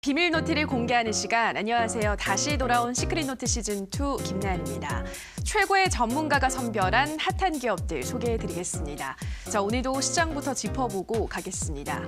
비밀 노트를 공개하는 시간. 안녕하세요. 다시 돌아온 시크릿 노트 시즌2 김나연입니다. 최고의 전문가가 선별한 핫한 기업들 소개해드리겠습니다. 자, 오늘도 시장부터 짚어보고 가겠습니다.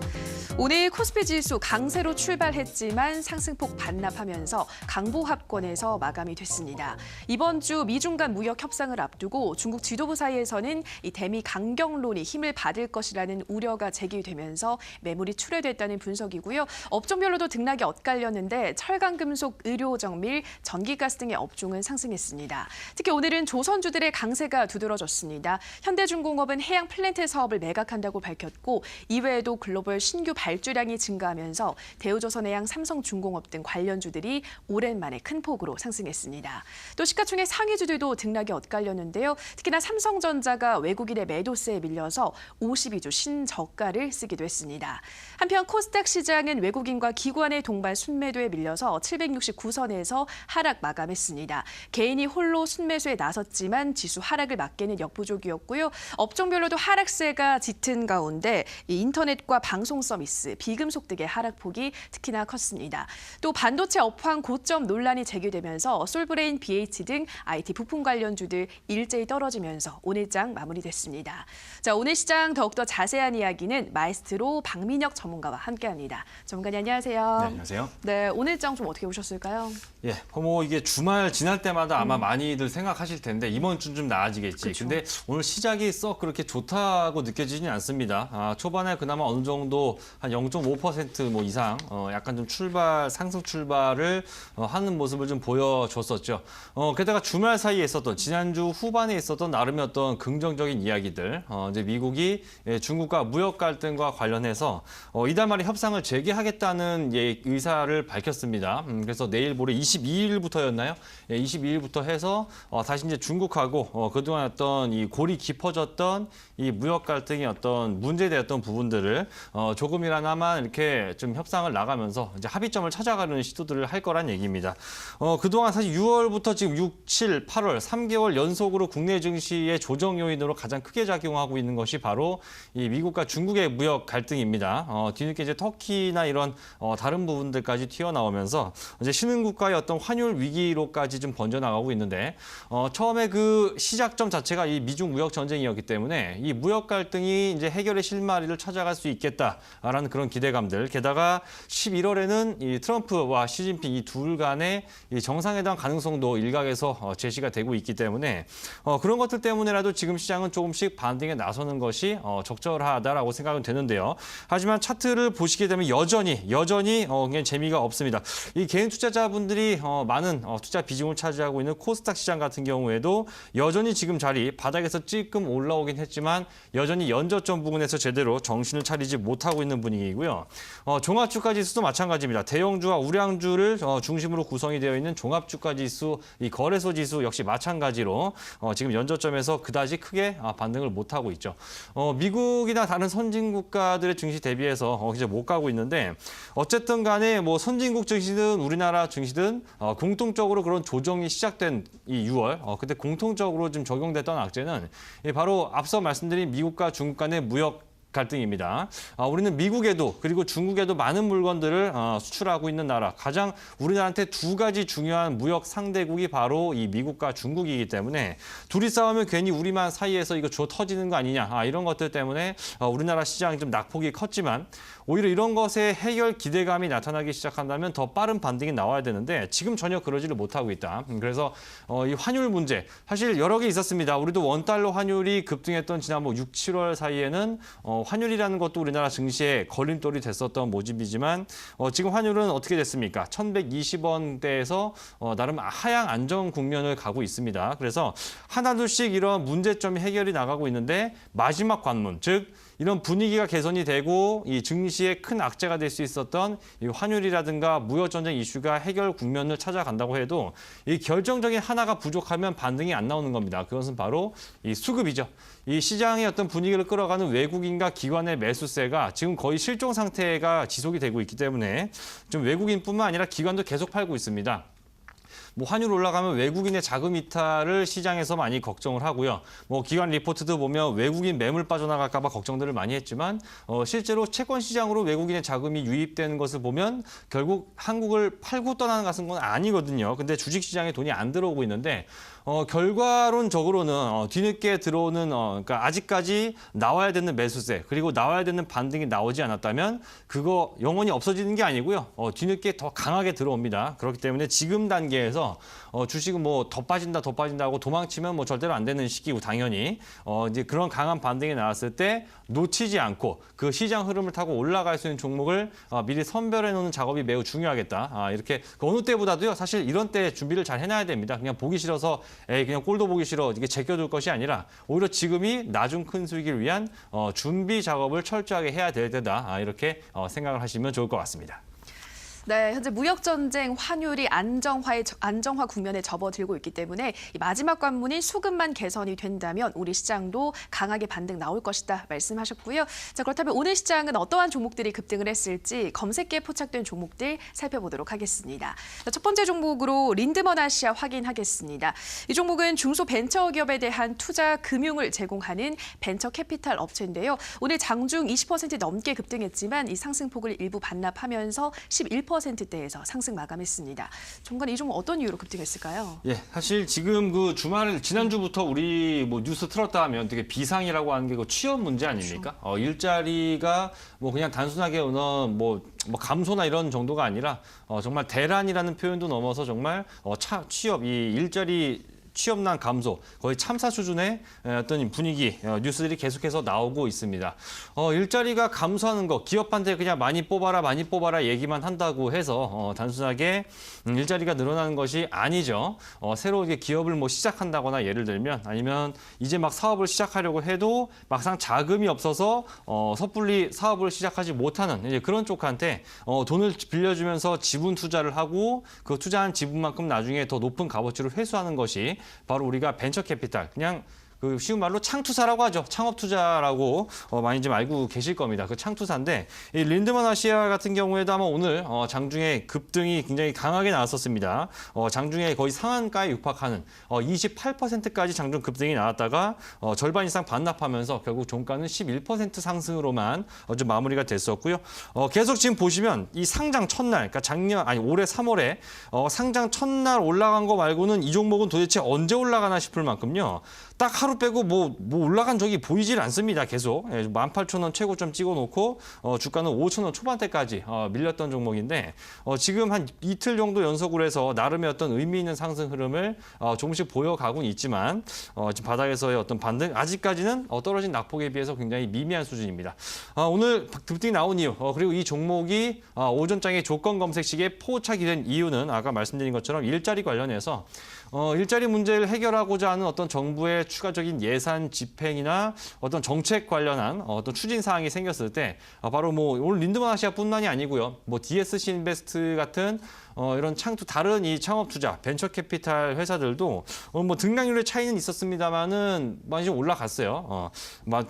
오늘 코스피 지수 강세로 출발했지만 상승폭 반납하면서 강보합권에서 마감이 됐습니다. 이번 주 미중 간 무역 협상을 앞두고 중국 지도부 사이에서는 이 대미 강경론이 힘을 받을 것이라는 우려가 제기되면서 매물이 출회됐다는 분석이고요. 업종별로도 등락이 엇갈렸는데 철강, 금속, 의료, 정밀, 전기가스 등의 업종은 상승했습니다. 특히 오늘은 조선주들의 강세가 두드러졌습니다. 현대중공업은 해양 플랜트 사업을 매각한다고 밝혔고 이외에도 글로벌 신규 발주량이 증가하면서 대우조선해양, 삼성중공업 등 관련주들이 오랜만에 큰 폭으로 상승했습니다. 또 시가총액 상위주들도 등락이 엇갈렸는데요. 특히나 삼성전자가 외국인의 매도세에 밀려서 52주 신저가를 쓰기도 했습니다. 한편 코스닥 시장은 외국인과 기관의 동반 순매도에 밀려서 769선에서 하락 마감했습니다. 개인이 홀로 순매수에 나섰지만 지수 하락을 막기는 역부족이었고요. 업종별로도 하락세가 짙은 가운데 인터넷과 방송 서비스, 비금속 등의 하락폭이 특히나 컸습니다. 또 반도체 업황 고점 논란이 제기되면서 솔브레인, BH 등 IT 부품 관련주들 일제히 떨어지면서 오늘 장 마무리됐습니다. 자, 오늘 시장 더욱더 자세한 이야기는 마에스트로 박민혁 전문가와 함께합니다. 전문가님 안녕하세요. 네, 안녕하세요. 네, 오늘 장 좀 어떻게 보셨을까요? 예, 뭐 이게 주말 지날 때마다 아마 많이들 생각하실 텐데 이번 주는 좀 나아지겠지. 그쵸. 근데 오늘 시작이 썩 그렇게 좋다고 느껴지지는 않습니다. 초반에 그나마 어느 정도 한 0.5% 뭐 이상 약간 좀 상승 출발을 하는 모습을 좀 보여줬었죠. 게다가 주말 사이에 있었던 지난주 후반에 있었던 나름의 어떤 긍정적인 이야기들, 이제 미국이 중국과 무역 갈등과 관련해서 이달 말에 협상을 재개하겠다는 의사를 밝혔습니다. 그래서 내일 모레 22일부터였나요? 22일부터 해서 다시 이제 중국하고 그동안 어떤 이 골이 깊어졌던 이 무역 갈등의 어떤 문제되었던 부분들을 조금이나마 이렇게 좀 협상을 나가면서 이제 합의점을 찾아가는 시도들을 할 거란 얘기입니다. 그동안 사실 6월부터 지금 6, 7, 8월 3개월 연속으로 국내 증시의 조정 요인으로 가장 크게 작용하고 있는 것이 바로 이 미국과 중국의 무역 갈등입니다. 뒤늦게 이제 터키나 이런 다른 부분들까지 튀어나오면서 이제 신흥국가의 어떤 환율 위기로까지 좀 번져나가고 있는데 처음에 그 시작점 자체가 이 미중 무역 전쟁이었기 때문에 이 무역 갈등이 이제 해결의 실마리를 찾아갈 수 있겠다라는 그런 기대감들. 게다가 11월에는 이 트럼프와 시진핑 이 둘 간의 이 정상회담 가능성도 일각에서 제시가 되고 있기 때문에 그런 것들 때문에라도 지금 시장은 조금씩 반등에 나서는 것이 적절하다라고 생각은 되는데요. 하지만 차트를 보시게 되면 여전히 그냥 재미가 없습니다. 이 개인 투자자분들이 많은 투자 비중을 차지하고 있는 코스닥 시장 같은 경우에도 여전히 지금 자리 바닥에서 찔끔 올라오긴 했지만 여전히 연저점 부근에서 제대로 정신을 차리지 못하고 있는 분위기이고요. 종합주가 지수도 마찬가지입니다. 대형주와 우량주를 중심으로 구성이 되어 있는 종합주가 지수, 이 거래소 지수 역시 마찬가지로 지금 연저점에서 그다지 크게 반등을 못하고 있죠. 미국이나 다른 선진국가들의 증시 대비해서 이제 못 가고 있는데 어쨌든 간에 뭐 선진국 증시든 우리나라 증시든 공통적으로 그런 조정이 시작된 이 6월 그때 공통적으로 좀 적용됐던 악재는 바로 앞서 말씀드린 미국과 중국 간의 무역 갈등입니다. 우리는 미국에도 그리고 중국에도 많은 물건들을 수출하고 있는 나라. 가장 우리나라한테 두 가지 중요한 무역 상대국이 바로 이 미국과 중국이기 때문에 둘이 싸우면 괜히 우리만 사이에서 이거 줘 터지는 거 아니냐. 이런 것들 때문에 우리나라 시장이 좀 낙폭이 컸지만 오히려 이런 것에 해결 기대감이 나타나기 시작한다면 더 빠른 반등이 나와야 되는데 지금 전혀 그러지를 못하고 있다. 그래서 이 환율 문제 사실 여러 개 있었습니다. 우리도 원달러 환율이 급등했던 지난 6, 7월 사이에는 환율이라는 것도 우리나라 증시에 걸림돌이 됐었던 모습이지만 지금 환율은 어떻게 됐습니까? 1,120원대에서 나름 하향 안정 국면을 가고 있습니다. 그래서 하나둘씩 이런 문제점이 해결이 나가고 있는데 마지막 관문, 즉 이런 분위기가 개선이 되고 이 증시에 큰 악재가 될 수 있었던 이 환율이라든가 무역 전쟁 이슈가 해결 국면을 찾아간다고 해도 이 결정적인 하나가 부족하면 반등이 안 나오는 겁니다. 그것은 바로 이 수급이죠. 이 시장의 어떤 분위기를 끌어가는 외국인과 기관의 매수세가 지금 거의 실종 상태가 지속이 되고 있기 때문에 좀 외국인뿐만 아니라 기관도 계속 팔고 있습니다. 뭐 환율 올라가면 외국인의 자금 이탈을 시장에서 많이 걱정을 하고요. 뭐 기관 리포트도 보면 외국인 매물 빠져나갈까 봐 걱정들을 많이 했지만 실제로 채권 시장으로 외국인의 자금이 유입되는 것을 보면 결국 한국을 팔고 떠나는 것은 건 아니거든요. 근데 주식 시장에 돈이 안 들어오고 있는데 결과론적으로는 뒤늦게 들어오는 그러니까 아직까지 나와야 되는 매수세 그리고 나와야 되는 반등이 나오지 않았다면 그거 영원히 없어지는 게 아니고요. 뒤늦게 더 강하게 들어옵니다. 그렇기 때문에 지금 단계에서 주식은 뭐 더 빠진다 하고 도망치면 뭐 절대로 안 되는 시기고 당연히 이제 그런 강한 반등이 나왔을 때 놓치지 않고 그 시장 흐름을 타고 올라갈 수 있는 종목을 미리 선별해 놓는 작업이 매우 중요하겠다. 이렇게 그 어느 때보다도요. 사실 이런 때 준비를 잘 해놔야 됩니다. 그냥 보기 싫어서 그냥 꼴도 보기 싫어 이게 제껴둘 것이 아니라 오히려 지금이 나중 큰 수익을 위한 준비 작업을 철저하게 해야 될 때다. 이렇게 생각을 하시면 좋을 것 같습니다. 네, 현재 무역 전쟁 환율이 안정화 국면에 접어들고 있기 때문에 이 마지막 관문인 수급만 개선이 된다면 우리 시장도 강하게 반등 나올 것이다 말씀하셨고요. 자, 그렇다면 오늘 시장은 어떠한 종목들이 급등을 했을지 검색기에 포착된 종목들 살펴보도록 하겠습니다. 자, 첫 번째 종목으로 린드먼 아시아 확인하겠습니다. 이 종목은 중소벤처기업에 대한 투자 금융을 제공하는 벤처 캐피탈 업체인데요. 오늘 장중 20% 넘게 급등했지만 이 상승폭을 일부 반납하면서 11%대에서 상승 마감했습니다. 정관 이 종목 어떤 이유로 급등했을까요? 예, 사실 지금 그 지난주부터 우리 뭐 뉴스 틀었다 하면 되게 비상이라고 하는 게 그 취업 문제 아닙니까? 그렇죠. 일자리가 뭐 그냥 단순하게 뭐 감소나 이런 정도가 아니라 정말 대란이라는 표현도 넘어서 정말 취업 이 일자리 취업난 감소, 거의 참사 수준의 어떤 분위기, 뉴스들이 계속해서 나오고 있습니다. 일자리가 감소하는 거, 기업한테 그냥 많이 뽑아라 얘기만 한다고 해서 단순하게 일자리가 늘어나는 것이 아니죠. 새로 이게 기업을 뭐 시작한다거나 예를 들면 아니면 이제 막 사업을 시작하려고 해도 막상 자금이 없어서 섣불리 사업을 시작하지 못하는 이제 그런 쪽한테 돈을 빌려주면서 지분 투자를 하고 그 투자한 지분만큼 나중에 더 높은 값어치로 회수하는 것이 바로 우리가 벤처 캐피탈, 그냥 그 쉬운 말로 창투사라고 하죠. 창업 투자라고 많이 좀 알고 계실 겁니다. 그 창투사인데 이 린드먼 아시아 같은 경우에도 아마 오늘 장중에 급등이 굉장히 강하게 나왔었습니다. 장중에 거의 상한가에 육박하는 28%까지 장중 급등이 나왔다가 절반 이상 반납하면서 결국 종가는 11% 상승으로만 좀 마무리가 됐었고요. 계속 지금 보시면 이 상장 첫날, 그러니까 올해 3월에 상장 첫날 올라간 거 말고는 이 종목은 도대체 언제 올라가나 싶을 만큼요. 딱 하루 빼고 뭐 올라간 적이 보이질 않습니다. 계속 18,000원 최고점 찍어놓고 주가는 5,000원 초반대까지 밀렸던 종목인데 지금 한 이틀 정도 연속으로 해서 나름의 어떤 의미 있는 상승 흐름을 조금씩 보여가고는 있지만 지금 바닥에서의 어떤 반등 아직까지는 떨어진 낙폭에 비해서 굉장히 미미한 수준입니다. 오늘 급등이 나온 이유 그리고 이 종목이 오전장의 조건 검색식에 포착이 된 이유는 아까 말씀드린 것처럼 일자리 관련해서 일자리 문제를 해결하고자 하는 어떤 정부의 추가적인 예산 집행이나 어떤 정책 관련한 어떤 추진 사항이 생겼을 때 바로 뭐 오늘 린드먼 아시아뿐만이 아니고요. 뭐 DSC 인베스트 같은 이런 다른 이 창업 투자, 벤처 캐피탈 회사들도 뭐 등락률의 차이는 있었습니다만은 많이 좀 올라갔어요.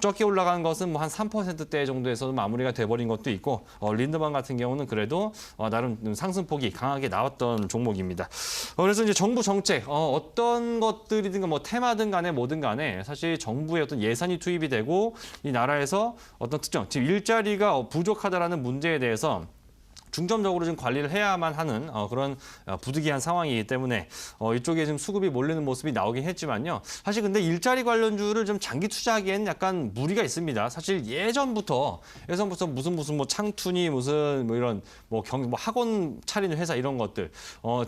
적게 올라간 것은 뭐 한 3%대 정도에서 마무리가 돼버린 것도 있고 린드먼 같은 경우는 그래도 나름 상승폭이 강하게 나왔던 종목입니다. 그래서 이제 정부 정책 어떤 것들이든 뭐 테마든 간에 뭐든 간에 사실 정부의 어떤 예산이 투입이 되고 이 나라에서 어떤 특정 지금 일자리가 부족하다라는 문제에 대해서 중점적으로 좀 관리를 해야만 하는 그런 부득이한 상황이기 때문에 이쪽에 좀 수급이 몰리는 모습이 나오긴 했지만요. 사실 근데 일자리 관련주를 좀 장기 투자하기에는 약간 무리가 있습니다. 사실 예전부터 무슨 뭐 창투니 무슨 뭐 이런 뭐 학원 차리는 회사 이런 것들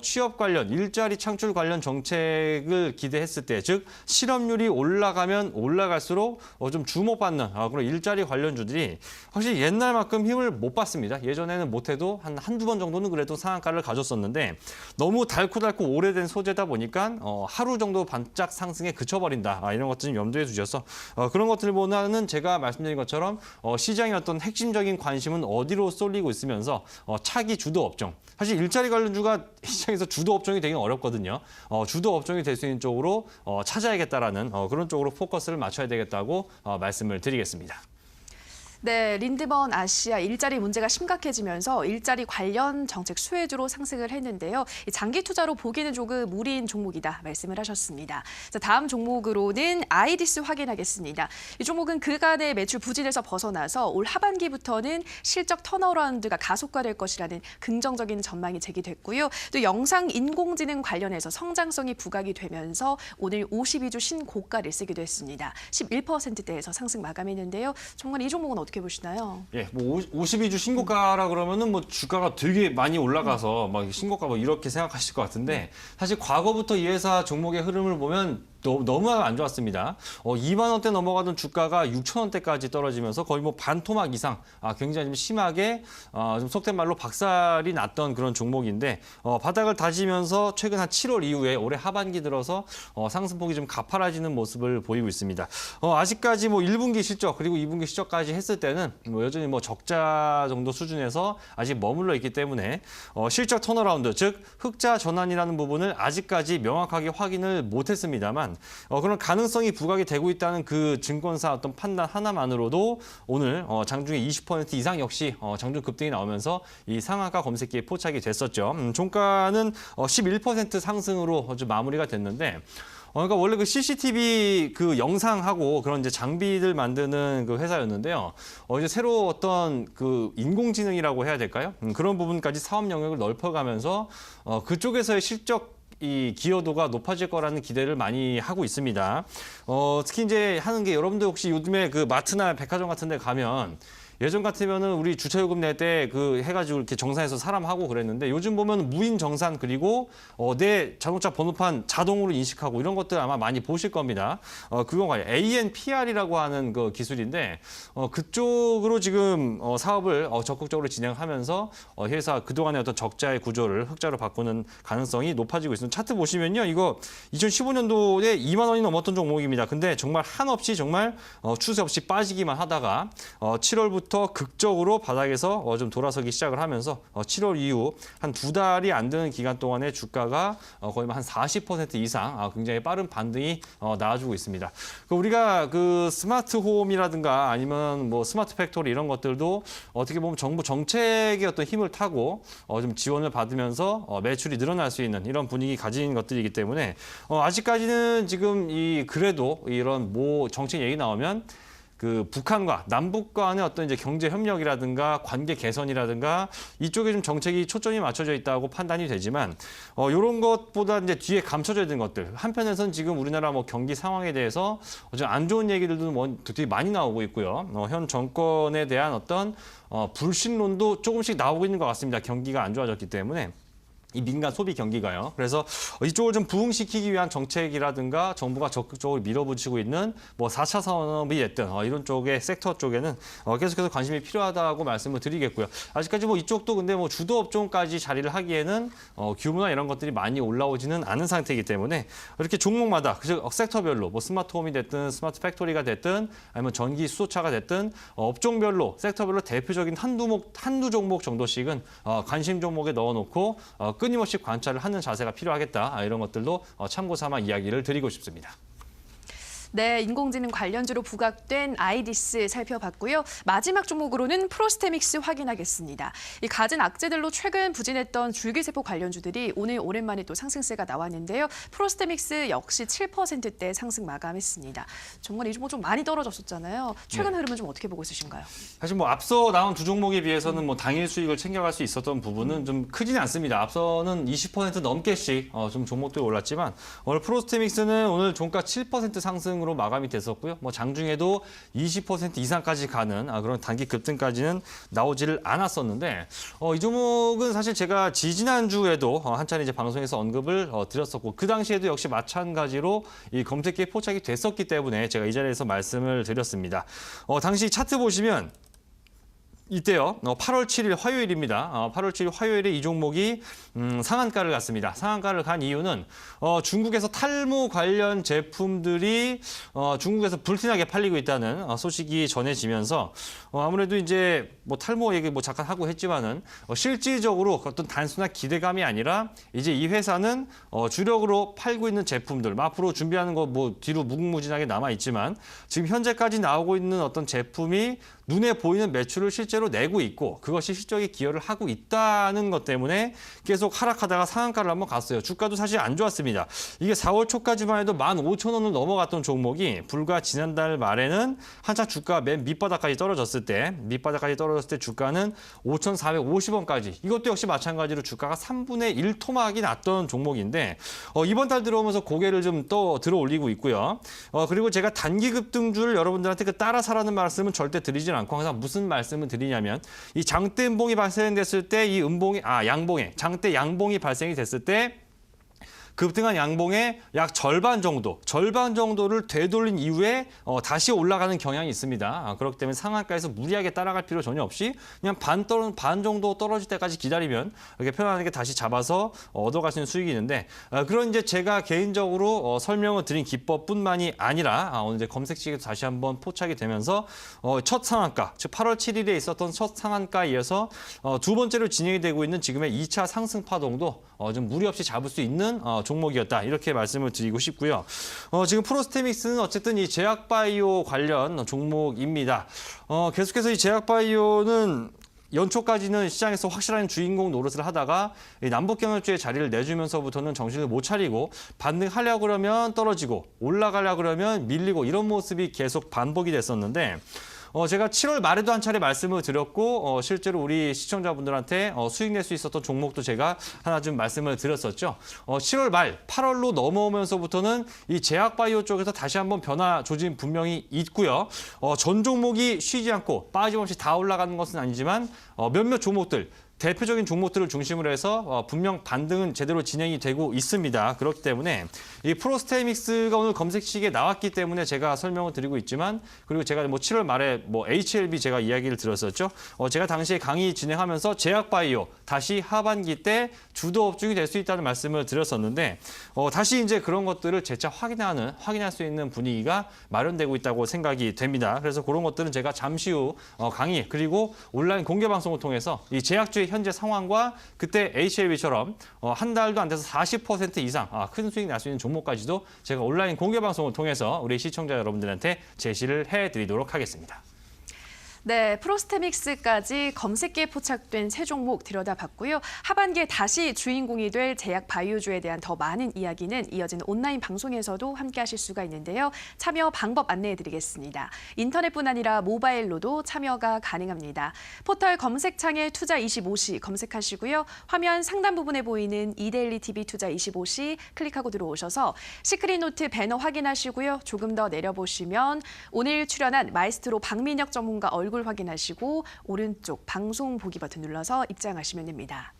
취업 관련 일자리 창출 관련 정책을 기대했을 때 즉 실업률이 올라가면 올라갈수록 좀 주목받는 그런 일자리 관련주들이 확실히 옛날만큼 힘을 못 받습니다. 예전에는 못해도 한두 번 정도는 그래도 상한가를 가졌었는데 너무 달고 오래된 소재다 보니까 하루 정도 반짝 상승에 그쳐버린다. 이런 것들 좀 염두에 두셔서 그런 것들보다는 제가 말씀드린 것처럼 시장의 어떤 핵심적인 관심은 어디로 쏠리고 있으면서 차기 주도 업종. 사실 일자리 관련주가 시장에서 주도 업종이 되긴 어렵거든요. 주도 업종이 될 수 있는 쪽으로 찾아야겠다라는 그런 쪽으로 포커스를 맞춰야 되겠다고 말씀을 드리겠습니다. 네, 린드먼 아시아 일자리 문제가 심각해지면서 일자리 관련 정책 수혜주로 상승을 했는데요. 이 장기 투자로 보기는 조금 무리인 종목이다 말씀을 하셨습니다. 자, 다음 종목으로는 아이디스 확인하겠습니다. 이 종목은 그간의 매출 부진에서 벗어나서 올 하반기부터는 실적 턴어라운드가 가속화될 것이라는 긍정적인 전망이 제기됐고요. 또 영상 인공지능 관련해서 성장성이 부각이 되면서 오늘 52주 신고가를 쓰기도 했습니다. 11%대에서 상승 마감했는데요. 정말 이 종목은 어떻게 보시나요? 예, 뭐 52주 신고가라 그러면은 뭐 주가가 되게 많이 올라가서 막 신고가 뭐 이렇게 생각하실 것 같은데 사실 과거부터 이 회사 종목의 흐름을 보면 너무 안 좋았습니다. 2만 원대 넘어가던 주가가 6천 원대까지 떨어지면서 거의 뭐 반토막 이상 굉장히 좀 심하게 좀 속된 말로 박살이 났던 그런 종목인데 바닥을 다지면서 최근 한 7월 이후에 올해 하반기 들어서 상승폭이 좀 가파라지는 모습을 보이고 있습니다. 아직까지 뭐 1분기 실적 그리고 2분기 실적까지 했을 때는 뭐 여전히 뭐 적자 정도 수준에서 아직 머물러 있기 때문에 실적 턴어라운드 즉 흑자 전환이라는 부분을 아직까지 명확하게 확인을 못했습니다만 그런 가능성이 부각이 되고 있다는 그 증권사 어떤 판단 하나만으로도 오늘 장중에 20% 이상 역시 장중 급등이 나오면서 이 상한가 검색기에 포착이 됐었죠. 종가는 11% 상승으로 좀 마무리가 됐는데 그러니까 원래 그 CCTV 그 영상하고 그런 이제 장비들 만드는 그 회사였는데요. 이제 새로 어떤 그 인공지능이라고 해야 될까요? 그런 부분까지 사업 영역을 넓혀가면서 그쪽에서의 실적 이 기여도가 높아질 거라는 기대를 많이 하고 있습니다. 특히 이제 하는 게 여러분들 혹시 요즘에 그 마트나 백화점 같은 데 가면 예전 같으면은 우리 주차요금 낼 때 그 해가지고 이렇게 정산해서 사람 하고 그랬는데 요즘 보면 무인 정산 그리고 내 자동차 번호판 자동으로 인식하고 이런 것들 아마 많이 보실 겁니다. 그거가 ANPR이라고 하는 그 기술인데 그쪽으로 지금 사업을 적극적으로 진행하면서 회사 그동안의 어떤 적자의 구조를 흑자로 바꾸는 가능성이 높아지고 있습니다. 차트 보시면요. 이거 2015년도에 2만 원이 넘었던 종목입니다. 근데 정말 한없이 정말 추세 없이 빠지기만 하다가 7월부터 극적으로 바닥에서 좀 돌아서기 시작을 하면서 7월 이후 한 2달이 안 되는 기간 동안에 주가가 거의 한 40% 이상 굉장히 빠른 반등이 나와주고 있습니다. 우리가 그 스마트 홈이라든가 아니면 뭐 스마트 팩토리 이런 것들도 어떻게 보면 정부 정책의 어떤 힘을 타고 좀 지원을 받으면서 매출이 늘어날 수 있는 이런 분위기 가진 것들이기 때문에 아직까지는 지금 그래도 이런 정책 얘기 나오면 그 북한과 남북 간의 어떤 이제 경제 협력이라든가 관계 개선이라든가 이쪽에 좀 정책이 초점이 맞춰져 있다고 판단이 되지만 이런 것보다 이제 뒤에 감춰져 있는 것들 한편에서는 지금 우리나라 뭐 경기 상황에 대해서 좀 안 좋은 얘기들도 되게 많이 나오고 있고요. 현 정권에 대한 어떤 불신론도 조금씩 나오고 있는 것 같습니다. 경기가 안 좋아졌기 때문에. 이 민간 소비 경기가요. 그래서 이쪽을 좀 부흥시키기 위한 정책이라든가 정부가 적극적으로 밀어붙이고 있는 뭐 4차 산업이 됐든 이런 쪽의 섹터 쪽에는 계속해서 관심이 필요하다고 말씀을 드리겠고요. 아직까지 뭐 이쪽도 근데 뭐 주도 업종까지 자리를 하기에는 규모나 이런 것들이 많이 올라오지는 않은 상태이기 때문에 이렇게 종목마다 그 섹터별로 뭐 스마트홈이 됐든 스마트 팩토리가 됐든 아니면 전기 수소차가 됐든 업종별로 섹터별로 대표적인 한두 종목 정도씩은 관심 종목에 넣어놓고 끊임없이 관찰을 하는 자세가 필요하겠다. 이런 것들도 참고 삼아 이야기를 드리고 싶습니다. 네, 인공지능 관련주로 부각된 아이디스 살펴봤고요. 마지막 종목으로는 프로스테믹스 확인하겠습니다. 이 갖은 악재들로 최근 부진했던 줄기세포 관련주들이 오늘 오랜만에 또 상승세가 나왔는데요. 프로스테믹스 역시 7%대 상승 마감했습니다. 정말 이 종목 좀 많이 떨어졌었잖아요. 최근 흐름은 좀 어떻게 보고 있으신가요? 사실 뭐 앞서 나온 두 종목에 비해서는 뭐 당일 수익을 챙겨갈 수 있었던 부분은 좀 크지는 않습니다. 앞서는 20% 넘게씩 좀 종목들이 올랐지만 오늘 프로스테믹스는 오늘 종가 7% 상승 으로 마감이 됐었고요. 뭐 장중에도 20% 이상까지 가는 그런 단기 급등까지는 나오지를 않았었는데 이 종목은 사실 제가 지지난주에도 한 차례 이제 방송에서 언급을 드렸었고 그 당시에도 역시 마찬가지로 이 검색기에 포착이 됐었기 때문에 제가 이 자리에서 말씀을 드렸습니다. 당시 차트 보시면 이때요. 8월 7일 화요일입니다. 8월 7일 화요일에 이 종목이 상한가를 갔습니다. 상한가를 간 이유는 중국에서 탈모 관련 제품들이 중국에서 불티나게 팔리고 있다는 소식이 전해지면서 아무래도 이제 뭐 탈모 얘기 뭐 잠깐 하고 했지만은 실질적으로 어떤 단순한 기대감이 아니라 이제 이 회사는 주력으로 팔고 있는 제품들 앞으로 준비하는 거 뭐 뒤로 무궁무진하게 남아 있지만 지금 현재까지 나오고 있는 어떤 제품이 눈에 보이는 매출을 실제로 내고 있고 그것이 실적에 기여를 하고 있다는 것 때문에 계속 하락하다가 상한가를 한번 갔어요. 주가도 사실 안 좋았습니다. 이게 4월 초까지만 해도 15,000원을 넘어갔던 종목이 불과 지난달 말에는 한참 주가 맨 밑바닥까지 떨어졌을 때 주가는 5,450원까지 이것도 역시 마찬가지로 주가가 3분의 1 토막이 났던 종목인데 이번 달 들어오면서 고개를 좀 또 들어 올리고 있고요. 그리고 제가 단기 급등주를 여러분들한테 따라 사라는 말씀은 절대 드리진 않고 항상 무슨 말씀을 드리냐면 이 장대 음봉이 발생됐을 때 이 장대 양봉이 발생이 됐을 때 급등한 양봉의 약 절반 정도를 되돌린 이후에 다시 올라가는 경향이 있습니다. 그렇기 때문에 상한가에서 무리하게 따라갈 필요 전혀 없이 그냥 반 정도 떨어질 때까지 기다리면 이렇게 편안하게 다시 잡아서 얻어갈 수 있는 수익이 있는데 그런 이제 제가 개인적으로 설명을 드린 기법뿐만이 아니라 오늘 이제 검색식에도 다시 한번 포착이 되면서 첫 상한가, 즉 8월 7일에 있었던 첫 상한가에 이어서 두 번째로 진행이 되고 있는 지금의 2차 상승 파동도 좀 무리 없이 잡을 수 있는 종목이었다. 이렇게 말씀을 드리고 싶고요. 지금 프로스테믹스는 어쨌든 이 제약바이오 관련 종목입니다. 계속해서 이 제약바이오는 연초까지는 시장에서 확실한 주인공 노릇을 하다가 남북경협주의 자리를 내주면서부터는 정신을 못 차리고 반등하려고 그러면 떨어지고 올라가려고 그러면 밀리고 이런 모습이 계속 반복이 됐었는데 제가 7월 말에도 한 차례 말씀을 드렸고 실제로 우리 시청자분들한테 수익 낼 수 있었던 종목도 제가 하나 좀 말씀을 드렸었죠. 7월 말 8월로 넘어오면서부터는 이 제약바이오 쪽에서 다시 한번 변화 조짐 분명히 있고요. 전 종목이 쉬지 않고 빠짐없이 다 올라가는 것은 아니지만 몇몇 종목들 대표적인 종목들을 중심으로 해서 분명 반등은 제대로 진행이 되고 있습니다. 그렇기 때문에 이 프로스테믹스가 오늘 검색식에 나왔기 때문에 제가 설명을 드리고 있지만 그리고 제가 뭐 7월 말에 뭐 HLB 제가 이야기를 드렸었죠. 제가 당시에 강의 진행하면서 제약바이오 다시 하반기 때 주도 업종이 될 수 있다는 말씀을 드렸었는데 다시 이제 그런 것들을 재차 확인할 수 있는 분위기가 마련되고 있다고 생각이 됩니다. 그래서 그런 것들은 제가 잠시 후 강의 그리고 온라인 공개 방송을 통해서 이 제약주의 현재 상황과 그때 HLB처럼 한 달도 안 돼서 40% 이상 큰 수익 날 수 있는 종목까지도 제가 온라인 공개 방송을 통해서 우리 시청자 여러분들한테 제시를 해드리도록 하겠습니다. 네, 프로스테믹스까지 검색기에 포착된 새 종목 들여다봤고요. 하반기에 다시 주인공이 될 제약 바이오주에 대한 더 많은 이야기는 이어지는 온라인 방송에서도 함께 하실 수가 있는데요. 참여 방법 안내해드리겠습니다. 인터넷뿐 아니라 모바일로도 참여가 가능합니다. 포털 검색창에 투자25시 검색하시고요. 화면 상단 부분에 보이는 이데일리 TV 투자25시 클릭하고 들어오셔서 시크릿노트 배너 확인하시고요. 조금 더 내려보시면 오늘 출연한 마이스트로 박민혁 전문가 얼굴 확인하시고 오른쪽 방송 보기 버튼 눌러서 입장하시면 됩니다.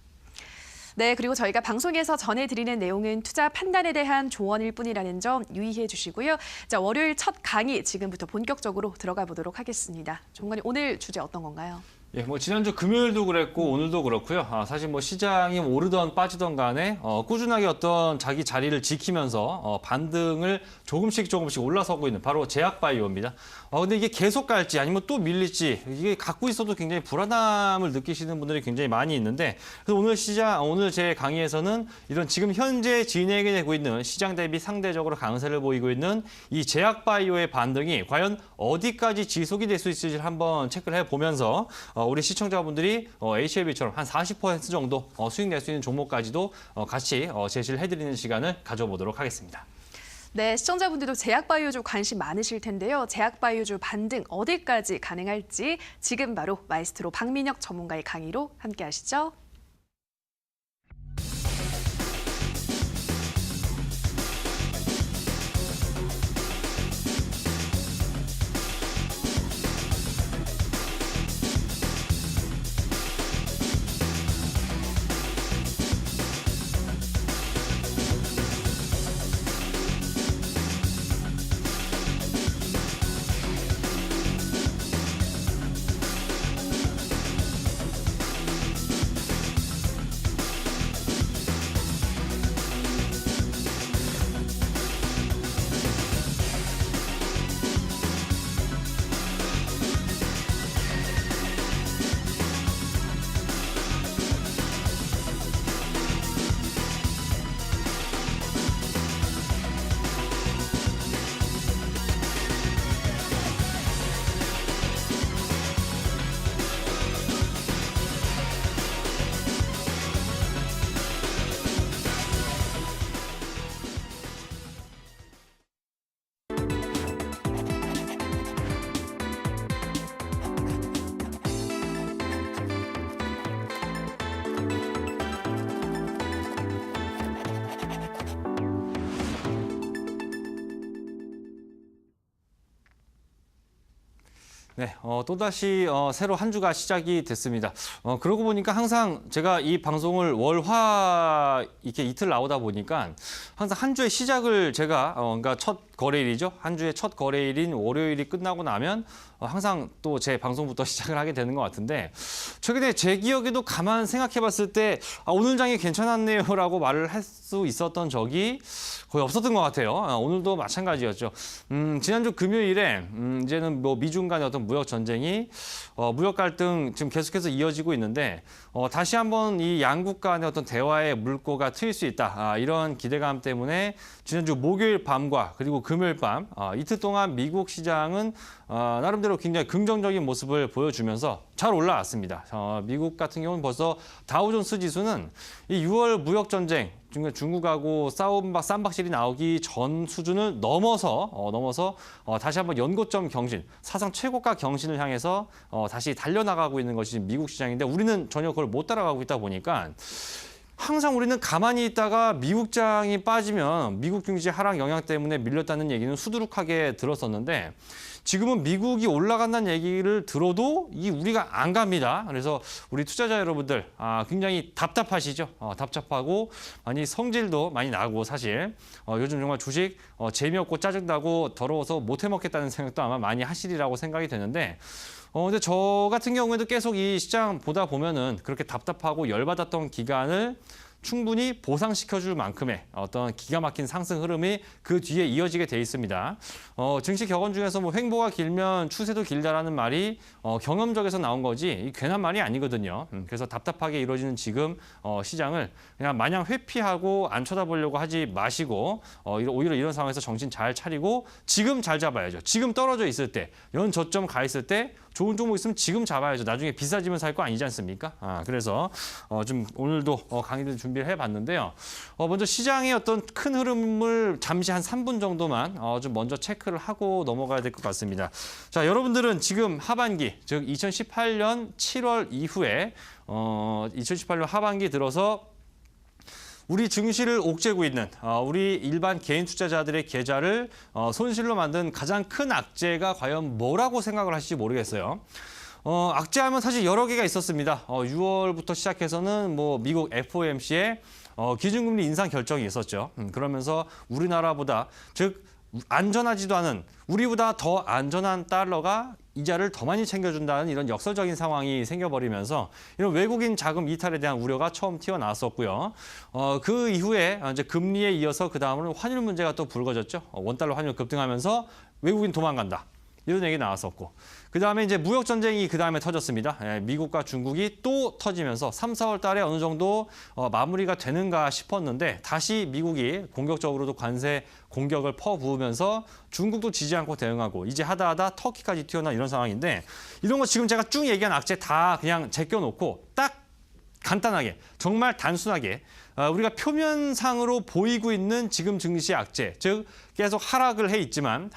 네, 그리고 저희가 방송에서 전해드리는 내용은 투자 판단에 대한 조언일 뿐이라는 점 유의해 주시고요. 자, 월요일 첫 강의 지금부터 본격적으로 들어가 보도록 하겠습니다. 전문가님, 오늘 주제 어떤 건가요? 예, 뭐 지난주 금요일도 그랬고 오늘도 그렇고요. 사실 뭐 시장이 오르던 빠지던 간에 꾸준하게 어떤 자기 자리를 지키면서 반등을 조금씩 올라서고 있는 바로 제약바이오입니다. 근데 이게 계속 갈지 아니면 또 밀릴지 이게 갖고 있어도 굉장히 불안함을 느끼시는 분들이 굉장히 많이 있는데 그래서 오늘 제 강의에서는 이런 지금 현재 진행이 되고 있는 시장 대비 상대적으로 강세를 보이고 있는 이 제약바이오의 반등이 과연 어디까지 지속이 될 수 있을지를 한번 체크를 해보면서 우리 시청자분들이 HLB처럼 한 40% 정도 수익 낼 수 있는 종목까지도 같이 제시를 해드리는 시간을 가져보도록 하겠습니다. 네, 시청자분들도 제약바이오주 관심 많으실 텐데요. 제약바이오주 반등 어디까지 가능할지 지금 바로 마이스트로 박민혁 전문가의 강의로 함께 하시죠. 네, 또다시 새로 한 주가 시작이 됐습니다. 그러고 보니까 항상 제가 이 방송을 월, 화 이렇게 이틀 나오다 보니까 항상 한 주의 시작을 제가 그러니까 첫 거래일이죠. 한 주의 첫 거래일인 월요일이 끝나고 나면 항상 또 제 방송부터 시작을 하게 되는 것 같은데 최근에 제 기억에도 가만 생각해 봤을 때 오늘 장이 괜찮았네요라고 말을 할 수 있었던 적이 거의 없었던 것 같아요. 오늘도 마찬가지였죠. 지난주 금요일에 이제는 뭐 미중 간의 어떤 무역 전쟁이 무역 갈등 지금 계속해서 이어지고 있는데 다시 한번 이 양국 간의 어떤 대화의 물꼬가 트일 수 있다. 이런 기대감 때문에 지난주 목요일 밤과 그리고 금요일 밤 이틀 동안 미국 시장은 나름대로 굉장히 긍정적인 모습을 보여주면서 잘 올라왔습니다. 미국 같은 경우는 벌써 다우존스 지수는 이 6월 무역 전쟁 중국하고 쌈박질이 나오기 전 수준을 넘어서 다시 한번 연고점 경신, 사상 최고가 경신을 향해서 다시 달려나가고 있는 것이 미국 시장인데 우리는 전혀 그걸 못 따라가고 있다 보니까 항상 우리는 가만히 있다가 미국장이 빠지면 미국 증시 하락 영향 때문에 밀렸다는 얘기는 수두룩하게 들었었는데 지금은 미국이 올라간다는 얘기를 들어도 우리가 안 갑니다. 그래서 우리 투자자 여러분들 굉장히 답답하시죠. 답답하고 많이 성질도 많이 나고 사실 요즘 정말 주식 재미없고 짜증나고 더러워서 못 해먹겠다는 생각도 아마 많이 하시리라고 생각이 되는데 근데 저 같은 경우에도 계속 이 시장 보다 보면은 그렇게 답답하고 열받았던 기간을 충분히 보상시켜줄 만큼의 어떤 기가 막힌 상승 흐름이 그 뒤에 이어지게 돼 있습니다. 증시 격언 중에서 뭐 횡보가 길면 추세도 길다라는 말이 경험적에서 나온 거지 괜한 말이 아니거든요. 그래서 답답하게 이루어지는 지금 시장을 그냥 마냥 회피하고 안 쳐다보려고 하지 마시고 오히려 이런 상황에서 정신 잘 차리고 지금 잘 잡아야죠. 지금 떨어져 있을 때, 연 저점 가 있을 때 좋은 종목 있으면 지금 잡아야죠. 나중에 비싸지면 살 거 아니지 않습니까? 그래서 좀 오늘도 강의를 준비를 해봤는데요. 먼저 시장의 어떤 큰 흐름을 잠시 한 3분 정도만 좀 먼저 체크를 하고 넘어가야 될 것 같습니다. 자, 여러분들은 지금 하반기, 즉 2018년 7월 이후에 2018년 하반기 들어서 우리 증시를 옥죄고 있는 우리 일반 개인 투자자들의 계좌를 손실로 만든 가장 큰 악재가 과연 뭐라고 생각을 하실지 모르겠어요. 악재하면 사실 여러 개가 있었습니다. 6월부터 시작해서는 뭐 미국 FOMC의 기준금리 인상 결정이 있었죠. 그러면서 우리나라보다 즉 안전하지도 않은 우리보다 더 안전한 달러가 이자를 더 많이 챙겨준다는 이런 역설적인 상황이 생겨버리면서 이런 외국인 자금 이탈에 대한 우려가 처음 튀어나왔었고요. 그 이후에 이제 금리에 이어서 그 다음으로는 환율 문제가 또 불거졌죠. 원달러 환율 급등하면서 외국인 도망간다. 이런 얘기 나왔었고. 그다음에 이제 무역 전쟁이 그다음에 터졌습니다. 미국과 중국이 또 터지면서 3, 4월 달에 어느 정도 마무리가 되는가 싶었는데 다시 미국이 공격적으로도 관세 공격을 퍼부으면서 중국도 지지 않고 대응하고 이제 하다 터키까지 튀어나온 이런 상황인데 이런 거 지금 제가 쭉 얘기한 악재 다 그냥 제껴놓고 딱 간단하게 정말 단순하게 우리가 표면상으로 보이고 있는 지금 증시 악재, 즉 계속 하락해 있지만